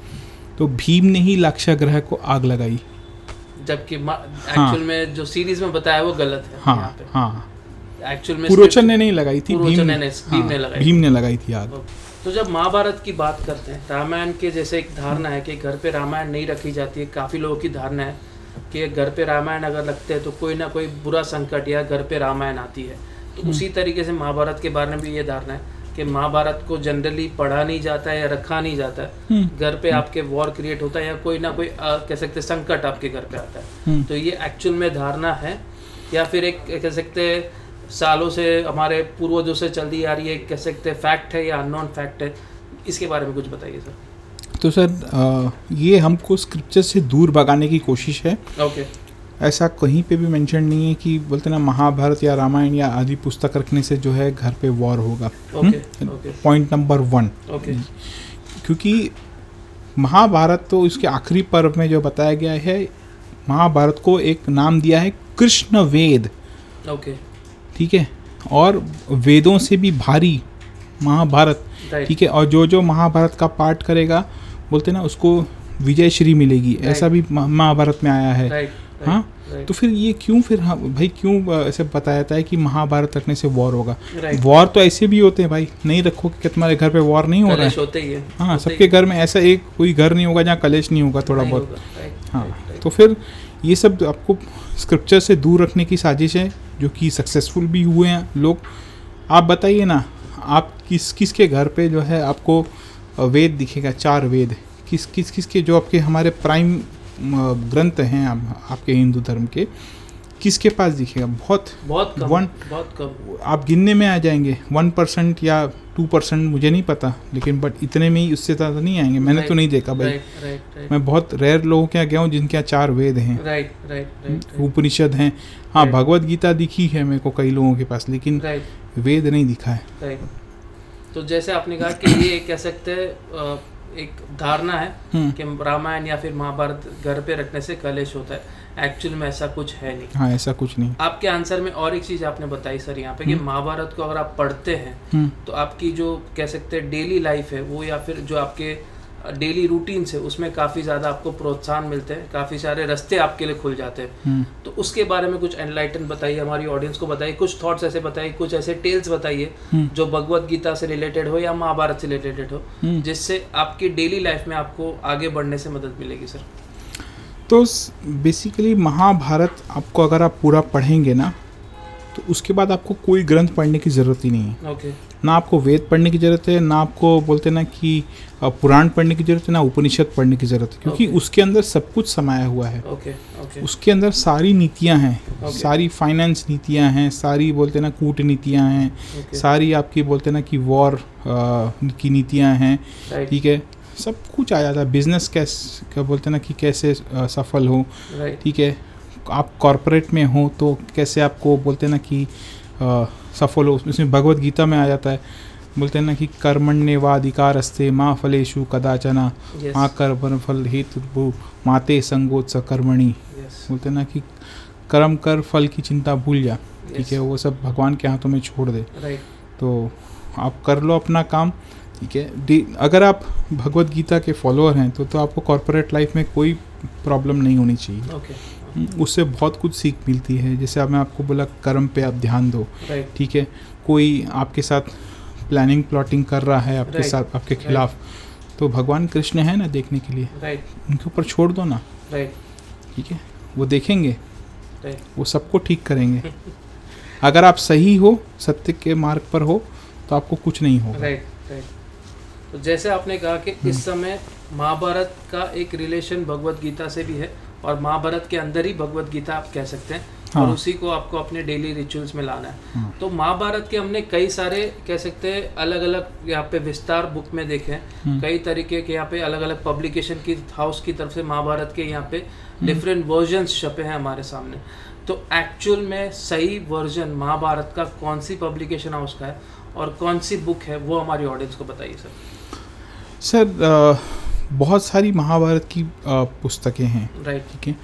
तो भीम ने ही लाक्षाग्रह को आग लगाई, जबकि एक्चुअल में जो सीरीज में बताया वो गलत है। हाँ, हाँ, एक्चुअल में पुरोचन ने नहीं लगाई थी, भीम ने लगाई थी आग। तो जब महाभारत की बात करते हैं, रामायण के जैसे एक धारणा है कि घर पे रामायण नहीं रखी जाती है। काफ़ी लोगों की धारणा है कि घर पे रामायण अगर लगते हैं तो कोई ना कोई बुरा संकट या घर पे रामायण आती है। तो उसी तरीके से महाभारत के बारे में भी ये धारणा है कि महाभारत को जनरली पढ़ा नहीं जाता है या रखा नहीं जाता है, घर पे आपके वॉर क्रिएट होता है या कोई ना कोई कह सकते संकट आपके घर पे आता है। तो ये एक्चुअल में धारणा है या फिर एक कह सकते सालों से हमारे पूर्वजों से चलती आ रही है, कह सकते फैक्ट है या अननोन फैक्ट है? इसके बारे में कुछ बताइए सर। तो सर ये हमको स्क्रिप्चर से दूर भगाने की कोशिश है। ओके। ऐसा कहीं पे भी मेंशन नहीं है कि बोलते ना महाभारत या रामायण या आदि पुस्तक रखने से जो है घर पे वॉर होगा। Point number 1। क्योंकि महाभारत तो इसके आखिरी पर्व में जो बताया गया है, महाभारत को एक नाम दिया है कृष्ण वेद। ठीक है, और वेदों से भी भारी महाभारत। ठीक है, और जो जो महाभारत का पाठ करेगा बोलते ना उसको विजय श्री मिलेगी, ऐसा भी महाभारत में आया है। हाँ, तो फिर ये क्यों फिर भाई क्यों ऐसे बताया जाता है कि महाभारत रखने से वॉर होगा? वॉर तो ऐसे भी होते हैं भाई, नहीं रखो कि तुम्हारे घर पे वॉर नहीं हो रहा है। होते ही है। हाँ, सबके घर में ऐसा एक कोई घर नहीं होगा जहाँ कलेश नहीं होगा थोड़ा बहुत। हाँ, तो फिर ये सब आपको स्क्रिप्चर से दूर रखने की साजिश है, जो कि सक्सेसफुल भी हुए हैं लोग। आप बताइए ना, आप किसके घर पे जो है आपको वेद दिखेगा, 4 वेद किसके जो आपके हमारे प्राइम ग्रंथ हैं आपके हिंदू धर्म के, किसके पास दिखेगा? बहुत कम। आप गिनने में आ जाएंगे 1% या 2%, मुझे नहीं पता, लेकिन बट इतने में ही, उससे ज़्यादा नहीं आएंगे। मैंने तो नहीं देखा भाई। मैं बहुत रेयर लोगों के यहाँ गया हूँ जिनके यहाँ 4 वेद हैं, उपनिषद हैं। हाँ, भगवत गीता दिखी है मेरे को कई लोगों के पास, लेकिन वेद नहीं दिखा है। तो जैसे आपने कहा कि ये कह सकते हैं एक धारणा है कि रामायण या फिर महाभारत घर पे रखने से कलेश होता है, एक्चुअल में ऐसा कुछ है नहीं। हाँ, ऐसा कुछ नहीं। आपके आंसर में और एक चीज आपने बताई सर यहाँ पे कि महाभारत को अगर आप पढ़ते हैं तो आपकी जो कह सकते हैं डेली लाइफ है वो, या फिर जो आपके डेली रूटीन है उसमें काफ़ी ज़्यादा आपको प्रोत्साहन मिलते हैं, काफ़ी सारे रास्ते आपके लिए खुल जाते हैं। तो उसके बारे में कुछ एनलाइटन बताइए, हमारी ऑडियंस को बताइए, कुछ थॉट्स ऐसे बताइए, कुछ ऐसे टेल्स बताइए जो भगवत गीता से रिलेटेड हो या महाभारत से रिलेटेड हो, जिससे आपकी डेली लाइफ में आपको आगे बढ़ने से मदद मिलेगी सर। तो बेसिकली महाभारत आपको अगर आप पूरा पढ़ेंगे ना, तो उसके बाद आपको कोई ग्रंथ पढ़ने की ज़रूरत ही नहीं है। ना आपको वेद पढ़ने की ज़रूरत है, ना आपको बोलते ना कि पुराण पढ़ने की ज़रूरत है, ना उपनिषद पढ़ने की ज़रूरत है, क्योंकि उसके अंदर सब कुछ समाया हुआ है। उसके अंदर सारी नीतियां हैं, सारी फाइनेंस नीतियां हैं, सारी बोलते ना कूटनीतियां हैं, सारी आपकी बोलते ना कि वॉर की नीतियां हैं। ठीक है, सब कुछ आ जाता है। बिजनेस कैसे क्या बोलते ना कि कैसे सफल हो। ठीक है, आप कॉरपोरेट में हो तो कैसे आपको बोलते ना कि सफल हो, उसमें भगवत गीता में आ जाता है। बोलते हैं ना कि कर्मण्येवाधिकारस्ते माँ फलेषु कदाचन माँ कर्म फल हेतु माते संगोत्स कर्मणि। बोलते हैं ना कि कर्म कर, फल की चिंता भूल जा। ठीक है, वो सब भगवान के हाथों में छोड़ दे। तो आप कर लो अपना काम। ठीक है, अगर आप भगवत गीता के फॉलोअर हैं तो आपको कॉर्पोरेट लाइफ में कोई प्रॉब्लम नहीं होनी चाहिए। उससे बहुत कुछ सीख मिलती है। जैसे अब मैं आपको बोला कर्म पे आप ध्यान दो। ठीक है, कोई आपके साथ प्लानिंग प्लॉटिंग कर रहा है आपके साथ, आपके खिलाफ, तो भगवान कृष्ण है ना देखने के लिए, उनके ऊपर छोड़ दो ना। ठीक है, वो देखेंगे, वो सबको ठीक करेंगे। अगर आप सही हो, सत्य के मार्ग पर हो, तो आपको कुछ नहीं होगा। तो जैसे आपने कहा कि इस समय महाभारत का एक रिलेशन भगवत गीता से भी है, और महाभारत के अंदर ही भगवत गीता आप कह सकते हैं। और उसी को आपको अपने डेली रिचुअल्स में लाना है। तो महाभारत के हमने कई सारे कह सकते हैं अलग अलग यहाँ पे विस्तार बुक में देखे हैं, कई तरीके के यहाँ पे अलग अलग पब्लिकेशन की हाउस की तरफ से महाभारत के यहाँ पे डिफरेंट वर्जन्स छपे हैं हमारे सामने। तो एक्चुअल में सही वर्जन महाभारत का कौन सी पब्लिकेशन हाउस का है और कौन सी बुक है, वो हमारी ऑडियंस को बताइए सर। बहुत सारी महाभारत की पुस्तकें हैं। ठीक है,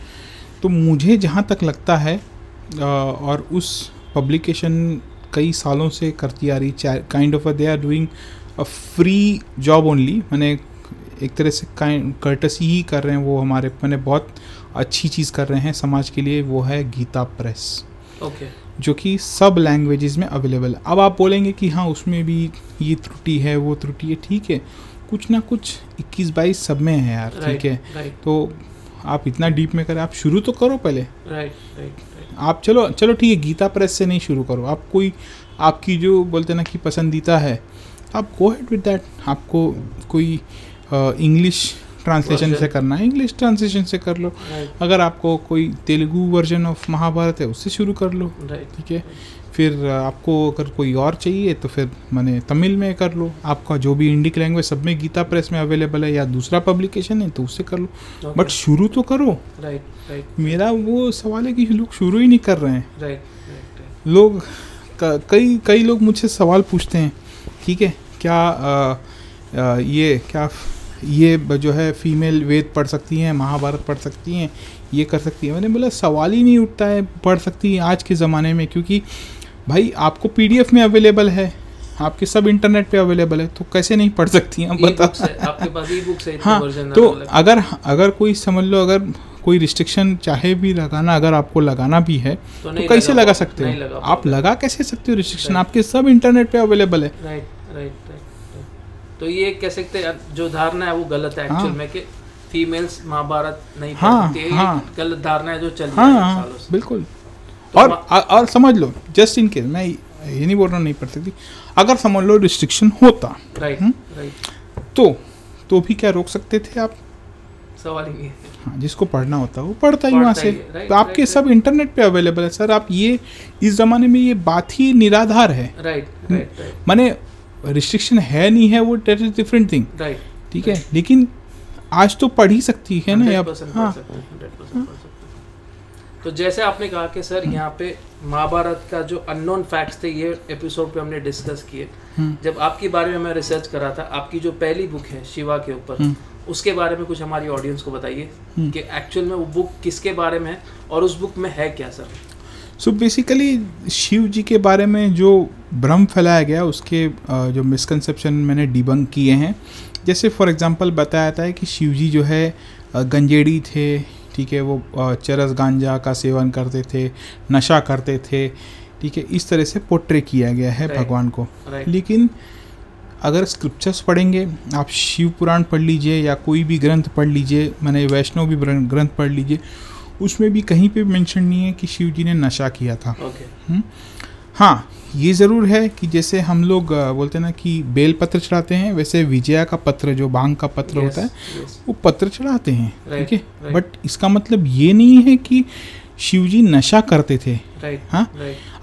तो मुझे जहाँ तक लगता है, और उस पब्लिकेशन कई सालों से करती आ रही, kind of they are doing a free job only, मैंने एक तरह से कर्टसी ही कर रहे हैं वो हमारे, मैंने बहुत अच्छी चीज़ कर रहे हैं समाज के लिए। वो है गीता प्रेस, जो कि सब लैंग्वेजेस में अवेलेबल है। अब आप बोलेंगे कि हाँ उसमें भी ये त्रुटि है, वो त्रुटि है। ठीक है, कुछ ना कुछ 21-22 सब में है यार। ठीक है, तो आप इतना डीप में करें, आप शुरू तो करो पहले। आप चलो ठीक है, गीता प्रेस से नहीं शुरू करो, आप कोई आपकी जो बोलते ना कि पसंदीदा है, आप गो हेड विद दैट। आपको कोई इंग्लिश ट्रांसलेशन से करना है, इंग्लिश ट्रांसलेशन से कर लो। अगर आपको कोई तेलुगु वर्जन ऑफ महाभारत है, उससे शुरू कर लो, ठीक है। फिर आपको अगर कोई और चाहिए तो फिर मैंने तमिल में कर लो। आपका जो भी इंडिक लैंग्वेज सब में गीता प्रेस में अवेलेबल है, या दूसरा पब्लिकेशन है तो उससे कर लो, बट शुरू तो करो। मेरा वो सवाल है कि लोग शुरू ही नहीं कर रहे हैं। लोग कई लोग मुझसे सवाल पूछते हैं, ठीक है, क्या ये जो है फीमेल वेद पढ़ सकती हैं, महाभारत पढ़ सकती हैं, ये कर सकती है। मैंने बोला सवाल ही नहीं उठता है पढ़ सकती हैं आज के ज़माने में, क्योंकि भाई आपको PDF में अवेलेबल है, आपके सब इंटरनेट पे अवेलेबल है, तो कैसे नहीं पढ़ सकती हैं बता। आपके पास ई-बुक्स है, हाँ, तो अगर कोई समझ लो, अगर कोई रिस्ट्रिक्शन चाहे भी लगाना, अगर आपको लगाना भी है तो कैसे लगा सकते हो आप? लगा कैसे सकते हो रिस्ट्रिक्शन? आपके सब इंटरनेट पे अवेलेबल है। राइट। तो ये कह सकते हैं जो धारणा है वो गलत है एक्चुअल में, कि फीमेल्स महाभारत नहीं पढ़ सकती है। गलत धारणा है जो चल रही है सालों से। बिल्कुल। और समझ लो, जस्ट इन केस, मैं ये नहीं बोल रहा नहीं पढ़ सकती, अगर समझ लो रिस्ट्रिक्शन होता, राइट, तो भी क्या रोक सकते थे आप? सवाल ही नहीं है। हाँ, जिसको पढ़ना होता है वो पढ़ता ही वहाँ से। तो आपके सब इंटरनेट पे अवेलेबल है सर। आप ये इस जमाने में ये बात ही निराधार है। राइट। माने रिस्ट्रिक्शन है नहीं है, वो दैट इज डिफरेंट थिंग, ठीक है, लेकिन आज तो पढ़ ही सकती है ना। हाँ। तो जैसे आपने कहा कि सर यहाँ पे महाभारत का जो अननोन फैक्ट्स थे, ये एपिसोड पे हमने डिस्कस किए। जब आपके बारे में मैं रिसर्च कर रहा था, आपकी जो पहली बुक है शिवा के ऊपर, उसके बारे में कुछ हमारी ऑडियंस को बताइए कि एक्चुअल में वो बुक किसके बारे में है और उस बुक में है क्या सर? सो बेसिकली शिव जी के बारे में जो भ्रम फैलाया गया, उसके जो मिसकंसेप्शन मैंने डिबंक किए हैं। जैसे फॉर एग्जांपल बताया जाता है कि शिव जी जो है गंजेड़ी थे, ठीक है, वो चरस गांजा का सेवन करते थे, नशा करते थे, ठीक है, इस तरह से पोर्ट्रे किया गया है भगवान को। लेकिन अगर स्क्रिप्चर्स पढ़ेंगे, आप शिव पुराण पढ़ लीजिए या कोई भी ग्रंथ पढ़ लीजिए, मैंने वैष्णव भी ग्रंथ पढ़ लीजिए, उसमें भी कहीं पे मेंशन नहीं है कि शिव जी ने नशा किया था। हाँ, ये ज़रूर है कि जैसे हम लोग बोलते हैं ना कि बेल पत्र चढ़ाते हैं, वैसे विजया का पत्र, जो भांग का पत्र होता है, वो पत्र चढ़ाते हैं, ठीक है। बट इसका मतलब ये नहीं है कि शिव जी नशा करते थे। हाँ,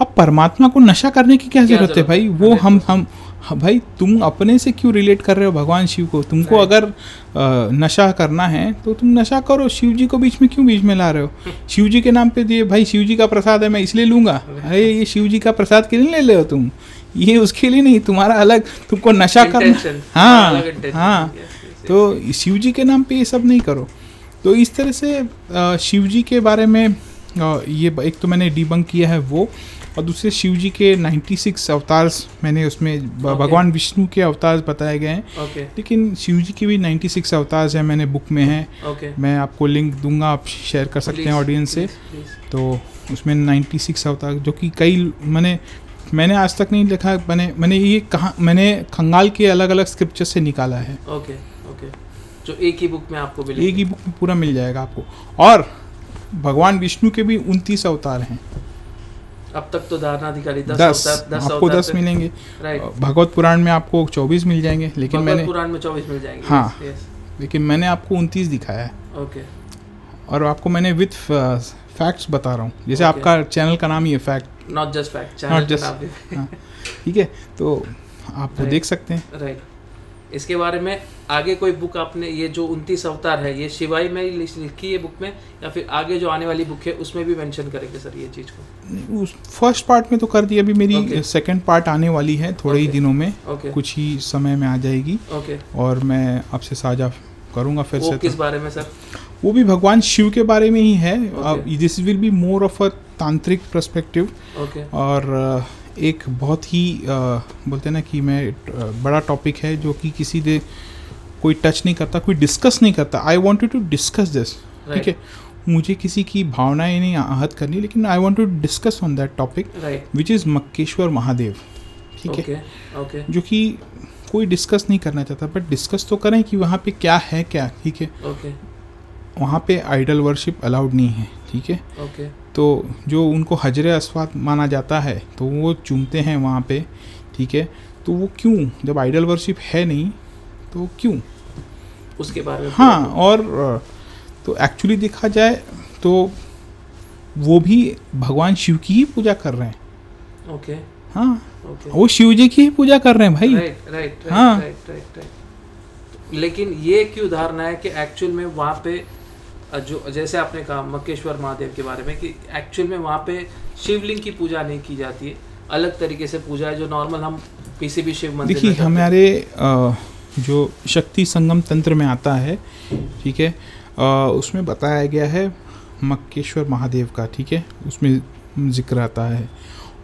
अब परमात्मा को नशा करने की क्या जरूरत है भाई? वो हम भाई, तुम अपने से क्यों रिलेट कर रहे हो भगवान शिव को? तुमको अगर नशा करना है तो तुम नशा करो, शिव जी को बीच में ला रहे हो। शिव जी के नाम पे दिए, भाई शिव जी का प्रसाद है मैं इसलिए लूँगा। अरे ये शिव जी का प्रसाद के लिए ले रहे हो तुम, ये उसके लिए नहीं, तुम्हारा अलग, तुमको नशा करना। हाँ, तो शिव जी के नाम पे ये सब नहीं करो। तो इस तरह से शिव जी के बारे में ये एक तो मैंने डिबंक किया है वो, और दूसरे शिव जी के 96 अवतार्स मैंने उसमें भगवान विष्णु के अवतार बताए गए हैं। लेकिन शिव जी के भी 96 अवतार्स हैं, मैंने बुक में है। मैं आपको लिंक दूंगा, आप शेयर कर सकते हैं ऑडियंस से। तो उसमें 96 अवतार, जो कि कई मैंने आज तक नहीं लिखा, मैंने ये कहा, मैंने खंगाल के अलग अलग स्क्रिप्चर से निकाला है। जो एक ही बुक में आपको मिलेगा, एक ही बुक में पूरा मिल जाएगा आपको। और भगवान विष्णु के भी 29 अवतार हैं। अब तक तो धारणाधिकारी 10 आपको 10 मिलेंगे। भगवत पुराण में आपको 24 मिल जाएंगे, लेकिन मैंने पुराण में 24 मिल जाएंगे। हाँ, लेकिन मैंने आपको 29 दिखाया है। और आपको मैंने विद फैक्ट्स बता रहा हूँ। जैसे आपका चैनल का नाम ही है fact, not just fact, channel का नाम है। ठीक है, तो आप देख सकते हैं। राइट। इसके बारे में आगे कोई बुक आपने, ये जो 29 अवतार है, ये शिवाई में लिखी है बुक में, या फिर आगे जो आने वाली बुक है उसमें भी मेंशन करेंगे सर ये चीज़ को? फर्स्ट पार्ट में तो कर दिया, अभी मेरी सेकंड पार्ट आने वाली है थोड़े ही दिनों में, कुछ ही समय में आ जाएगी। और मैं आपसे साझा करूँगा फिर से। किस बारे में सर? वो भी भगवान शिव के बारे में ही है। This will be more of a तांत्रिक पर्सपेक्टिव। और एक बहुत ही बोलते हैं ना कि मैं बड़ा टॉपिक है जो कि किसी ने कोई टच नहीं करता, कोई डिस्कस नहीं करता। I wanted to discuss this, ठीक है। मुझे किसी की भावनाएं नहीं आहत करनी, लेकिन I want to discuss on that topic which is Makkeshwar Mahadev, ठीक है। जो कि कोई डिस्कस नहीं करना चाहता, बट डिस्कस तो करें कि वहाँ पे क्या है क्या, ठीक है। वहाँ पे आइडल वर्शिप अलाउड नहीं है, ठीक है। तो जो उनको हजरे अस्वाद माना जाता है तो वो चूमते हैं वहाँ पे, ठीक है। तो वो क्यों, जब आइडल वर्शिप है नहीं तो क्यों, उसके बारे में हाँ। और तो एक्चुअली देखा जाए तो वो भी भगवान शिव की ही पूजा कर रहे हैं। ओके, हाँ, ओके, वो शिव जी की ही पूजा कर रहे हैं भाई। राइट राइट हाँ। राइट। लेकिन ये क्यों धारणा है कि एक्चुअल में वहाँ पे जो, जैसे आपने कहा मक्केश्वर महादेव के बारे में, कि एक्चुअल में वहाँ पे शिवलिंग की पूजा नहीं की जाती है, अलग तरीके से पूजा है जो नॉर्मल हम किसी भी शिव मंदिर में देखिए करते हैं। हमारे जो शक्ति संगम तंत्र में आता है, ठीक है, उसमें बताया गया है मक्केश्वर महादेव का, ठीक है, उसमें जिक्र आता है।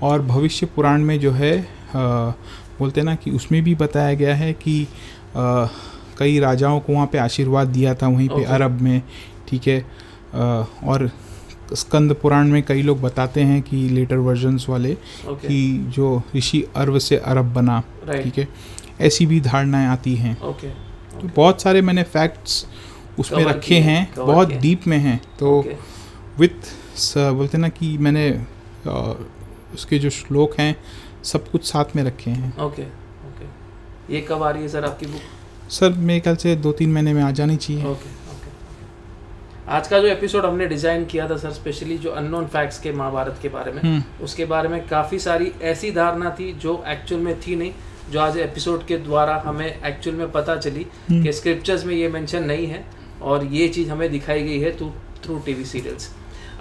और भविष्य पुराण में जो है बोलते हैं ना कि उसमें भी बताया गया है कि कई राजाओं को वहाँ पे आशीर्वाद दिया था वहीं पे Okay. अरब में, ठीक है। और स्कंद पुराण में कई लोग बताते हैं कि लेटर वर्जन्स वाले ओके, कि जो ऋषि अर्व से अरब बना, राइट, ठीक है, ऐसी भी धारणाएं आती हैं। ओके, तो बहुत सारे मैंने फैक्ट्स उसमें Cover रखे किए, हैं, cover बहुत किए। डीप में हैं। तो ओके, विथ बोलते ना कि मैंने उसके जो श्लोक हैं सब कुछ साथ में रखे हैं। Okay, okay. ये कब आ रही है सर आपकी बुक? सर मेरे ख्याल से 2-3 महीने में आ जानी चाहिए। Okay, okay. आज का जो एपिसोड हमने डिज़ाइन किया था सर, स्पेशली जो अननोन फैक्ट्स के महाभारत के बारे में, उसके बारे में काफ़ी सारी ऐसी धारणा थी जो एक्चुअल में थी नहीं, जो आज एपिसोड के द्वारा हमें एक्चुअल में पता चली कि स्क्रिप्चर्स में ये मेंशन नहीं है और ये चीज़ हमें दिखाई गई है थ्रू टीवी सीरियल्स।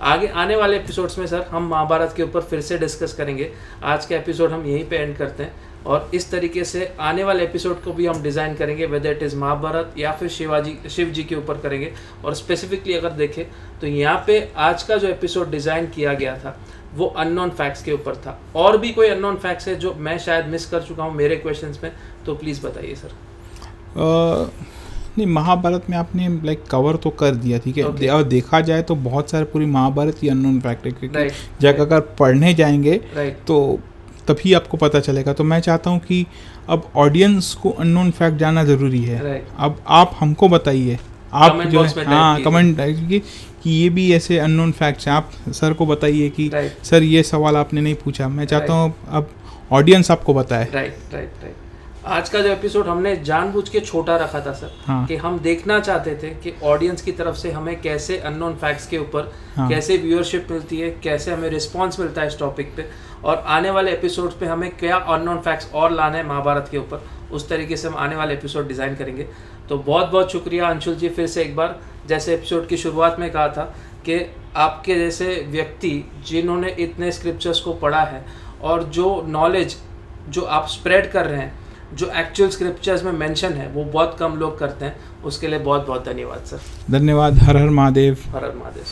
आगे आने वाले एपिसोड्स में सर हम महाभारत के ऊपर फिर से डिस्कस करेंगे। आज का एपिसोड हम यहीं पे एंड करते हैं और इस तरीके से आने वाले एपिसोड को भी हम डिज़ाइन करेंगे, वेदर इट इज़ महाभारत या फिर शिव जी के ऊपर करेंगे। और स्पेसिफिकली अगर देखें तो यहाँ पे आज का जो एपिसोड डिज़ाइन किया गया था वो अननोन फैक्ट्स के ऊपर था। और भी कोई अननोन फैक्ट्स है जो मैं शायद मिस कर चुका हूँ मेरे क्वेश्चंस में, तो प्लीज़ बताइए सर। नहीं, महाभारत में आपने लाइक कवर तो कर दिया, ठीक है। Okay. और देखा जाए तो बहुत सारे पूरी महाभारत ही अननोन फैक्ट है, क्योंकि Right. जब अगर पढ़ने जाएंगे राइट, तो तभी आपको पता चलेगा। तो मैं चाहता हूँ कि अब ऑडियंस को अननोन फैक्ट जानना ज़रूरी है। राइट, अब आप हमको बताइए, आप Comment जो box में है, हाँ, type कमेंट कि ये भी ऐसे अननोन फैक्ट्स हैं। आप सर को बताइए कि राइट, सर ये सवाल आपने नहीं पूछा। मैं चाहता हूँ अब ऑडियंस आपको बताए। Right, right, right. आज का जो एपिसोड हमने जानबूझ के छोटा रखा था सर, हाँ। कि हम देखना चाहते थे कि ऑडियंस की तरफ से हमें कैसे अननोन फैक्ट्स के ऊपर हाँ। कैसे व्यूअरशिप मिलती है, कैसे हमें रिस्पांस मिलता है इस टॉपिक पे, और आने वाले एपिसोड्स पे हमें क्या अननोन फैक्ट्स और लाना है महाभारत के ऊपर, उस तरीके से हम आने वाले एपिसोड डिज़ाइन करेंगे। तो बहुत बहुत शुक्रिया अंशुल जी, फिर से एक बार जैसे एपिसोड की शुरुआत में कहा था कि आपके जैसे व्यक्ति जिन्होंने इतने स्क्रिप्चर्स को पढ़ा है और जो नॉलेज जो आप स्प्रेड कर रहे हैं, जो एक्चुअल स्क्रिप्चर्स में मेंशन है, वो बहुत कम लोग करते हैं। उसके लिए बहुत बहुत धन्यवाद सर। धन्यवाद। हर हर महादेव। हर हर महादेव।